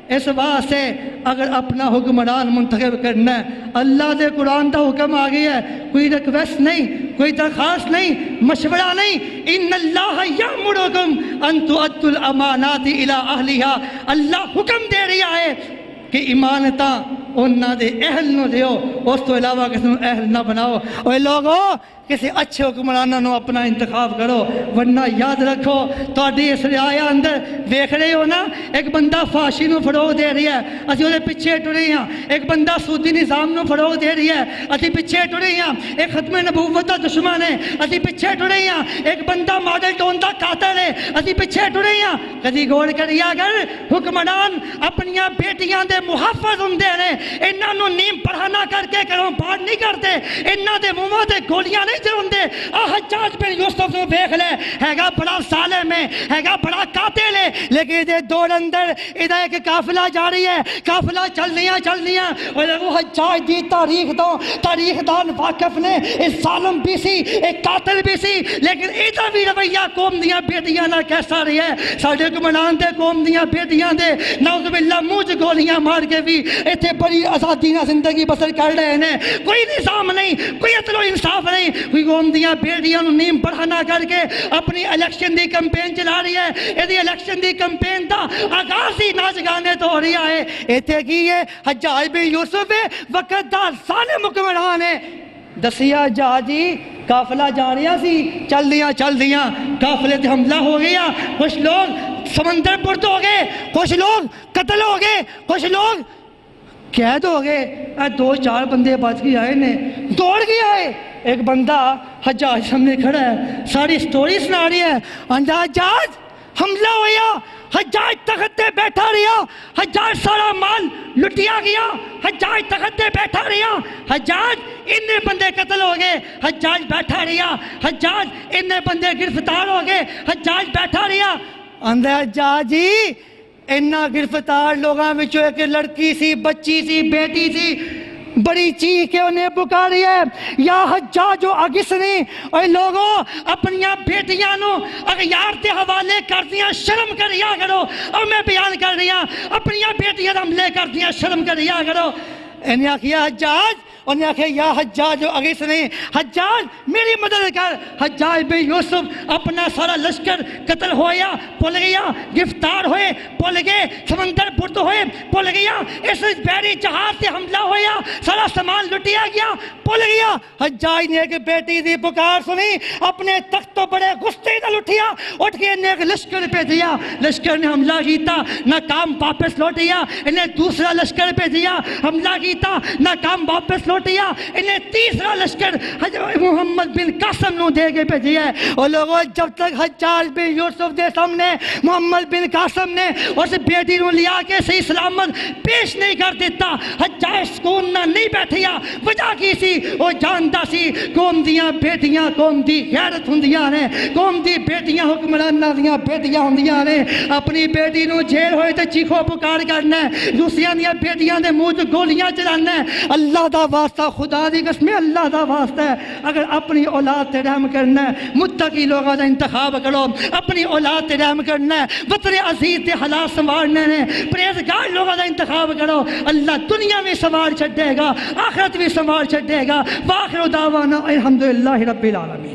اس واسطے اگر اپنا حکمران منتخب کرنا ہے اللہ دے قرآن دا حکم آ گیا ہے کوئی ریکویسٹ نہیں کوئی درخواست نہیں مشورہ نہیں ان اللہ یامرکم ان تؤدوا الامانات الی اہلھا اللہ حکم دے رہا ہے کہ امانتاں انہاں دے اہل نو دیو اس تو علاوہ کسی نو اہل نہ بناؤ اوے لوگو کسی اچھے حکمرانوں نو اپنا انتخاب کرو ورنہ یاد رکھو تہاڈی اس رعایا اندر دیکھ رہے ہو نا ایک بندہ فحاشی نو فروغ دے رہا ہے اسی وہ پیچھے ٹرے ہاں ایک بندہ سودی نظام نو فروغ دے رہا ہے اسی پیچھے ٹرے ہاں ایک ختم نبوت دا دشمن ہے اسی پیچھے ٹرے ہاں ایک بندہ ماڈل ٹون دا قاتل ہے اسی پیچھے ٹرے ہاں کدی غور کریا اگر حکمران اپنیاں بیٹیاں دے محافظ ہوندے نے انہاں نوں نیم پڑھانا کر کے گھروں باہر نہیں کرتے انہاں دے منہاں تے گولیاں نہیں چلاندے حجاج بن یوسف نوں ویکھ لے ہیگا بڑا ظالم ہے ہیگا بڑا قاتل ہے لیکن دے دور اندر ادا ایک قافلہ جاری ہے قافلہ چلدیاں اور وہ حجاج دی تاریخ دان واقف نے اس ظالم بھی سی ایک قاتل بھی سی لیکن ادا بھی رویہ قوم دیاں بیٹیاں نال کیسا رہی ہے ساڈے حکمران دے قوم دیاں بیٹیاں دے نعوذ باللہ منہ چ گولیاں مار کے بھی ایتھے بڑی آزادی نال زندگی بسر کر رہے ہیں کوئی نظام نہیں کوئی عدل و انصاف نہیں کوئی قوم دیاں بیٹیاں نوں نیم پڑھانا کر کے اپنی الیکشن دی کمپین چلا رہی ہے ایدی الیکشن دی کمپین دا آغاز ہی ناچ گانے تو ہو رہا ہے ایتھے کی ہے حجاج بن یوسف وقت دا ظالم حکمران ہے دسیا جی قافلہ جا رہا سی چلدیاں قافلے تے حملہ ہو گیا کچھ لوگ سمندر برد ہو گئے کچھ لوگ قتل ہو گئے کچھ لوگ قید ہو گئے دو چار بندے بچ کے آئے نے دوڑ کے آئے ایک بندہ حجاج سامنے کھڑا ہے ساری سٹوری سنا رہی ہے حجاج حملہ ہویا حجاج تخت تے بیٹھا رہا حجاج سارا مال لٹیا گیا حجاج تخت تے بیٹھا رہا حجاج اتنے بندے قتل ہو گئے حجاج بیٹھا رہا حجاج اتنے بندے گرفتار ہو گئے حجاج بیٹھا رہا آندا حجاج جی انہاں گرفتار لوگاں وچوں ایک لڑکی سی بچی سی بیٹی سی بڑی چیخ کے انہیں پکاری ہے یا حجاج و اگسنی اور لوگوں اپنیاں بیٹیاں نو اغیار تے حوالے کر دیا شرم کریا کرو اور میں بیان کر رہا اپنیاں بیٹیاں حملے کر دیا شرم کریا کرو انہیں آخیا حجاج انہیں آخیا یا حجاج و اگسنی حجاج میری مدد کر حجاج بن یوسف اپنا سارا لشکر قتل ہویا پل گیا گرفتار ہوئے پل گئے سمندر برد ہوئے پل گیا اس بحری جہاز سے حملہ ہویا سارا سامان لٹیا گیا پل گیا حجاج نے ایک بیٹی دی پکار سنی اپنے تخت تو بڑے غصے نال اٹھیا اٹھ کے انہیں ایک لشکر بھیجیا لشکر نے حملہ کیتا ناکام واپس لوٹیا انہیں دوسرا لشکر بھیجیا حملہ کیتا ناکام واپس لوٹیا انہیں تیسرا لشکر محمد بن قاسم نو دے کے بھیجیا ہے اور لوگوں جب تک حجاج بن یوسف دے سامنے محمد بن قاسم نے اس بیٹی نو لیا کے صحیح سلامت پیش نہیں کر دیتا حجاج سکون نہ نہیں بیٹھیا وجہ کی سی وہ جانتا سی قوم دیاں بیٹیاں قوم دی غیرت ہوندیاں نے قوم دی بیٹیاں حکمراناں دیاں بیٹیاں ہوندیاں نے اپنی بیٹی نو جیل ہوئے تے چیخو پکار کرنا ہے دوسریاں دیاں بیٹیاں دے منہ چ گولیاں چلانا ہے اللہ دا واسطہ خدا دی قسم اللہ دا واسطہ ہے اگر اپنی اولاد تے رحم کرنا ہے متقی لوگاں دا انتخاب کرو اپنی اولاد تے رحم کرنا ہے وطن عزیز دے حالات سنوارنے نے پرہیزگار لوگاں دا انتخاب کرو اللہ دنیا میں سنوار چھڈے گا آخرت بھی سنوار چھڈے گا وآخر دعوانا الحمدللہ رب العالمین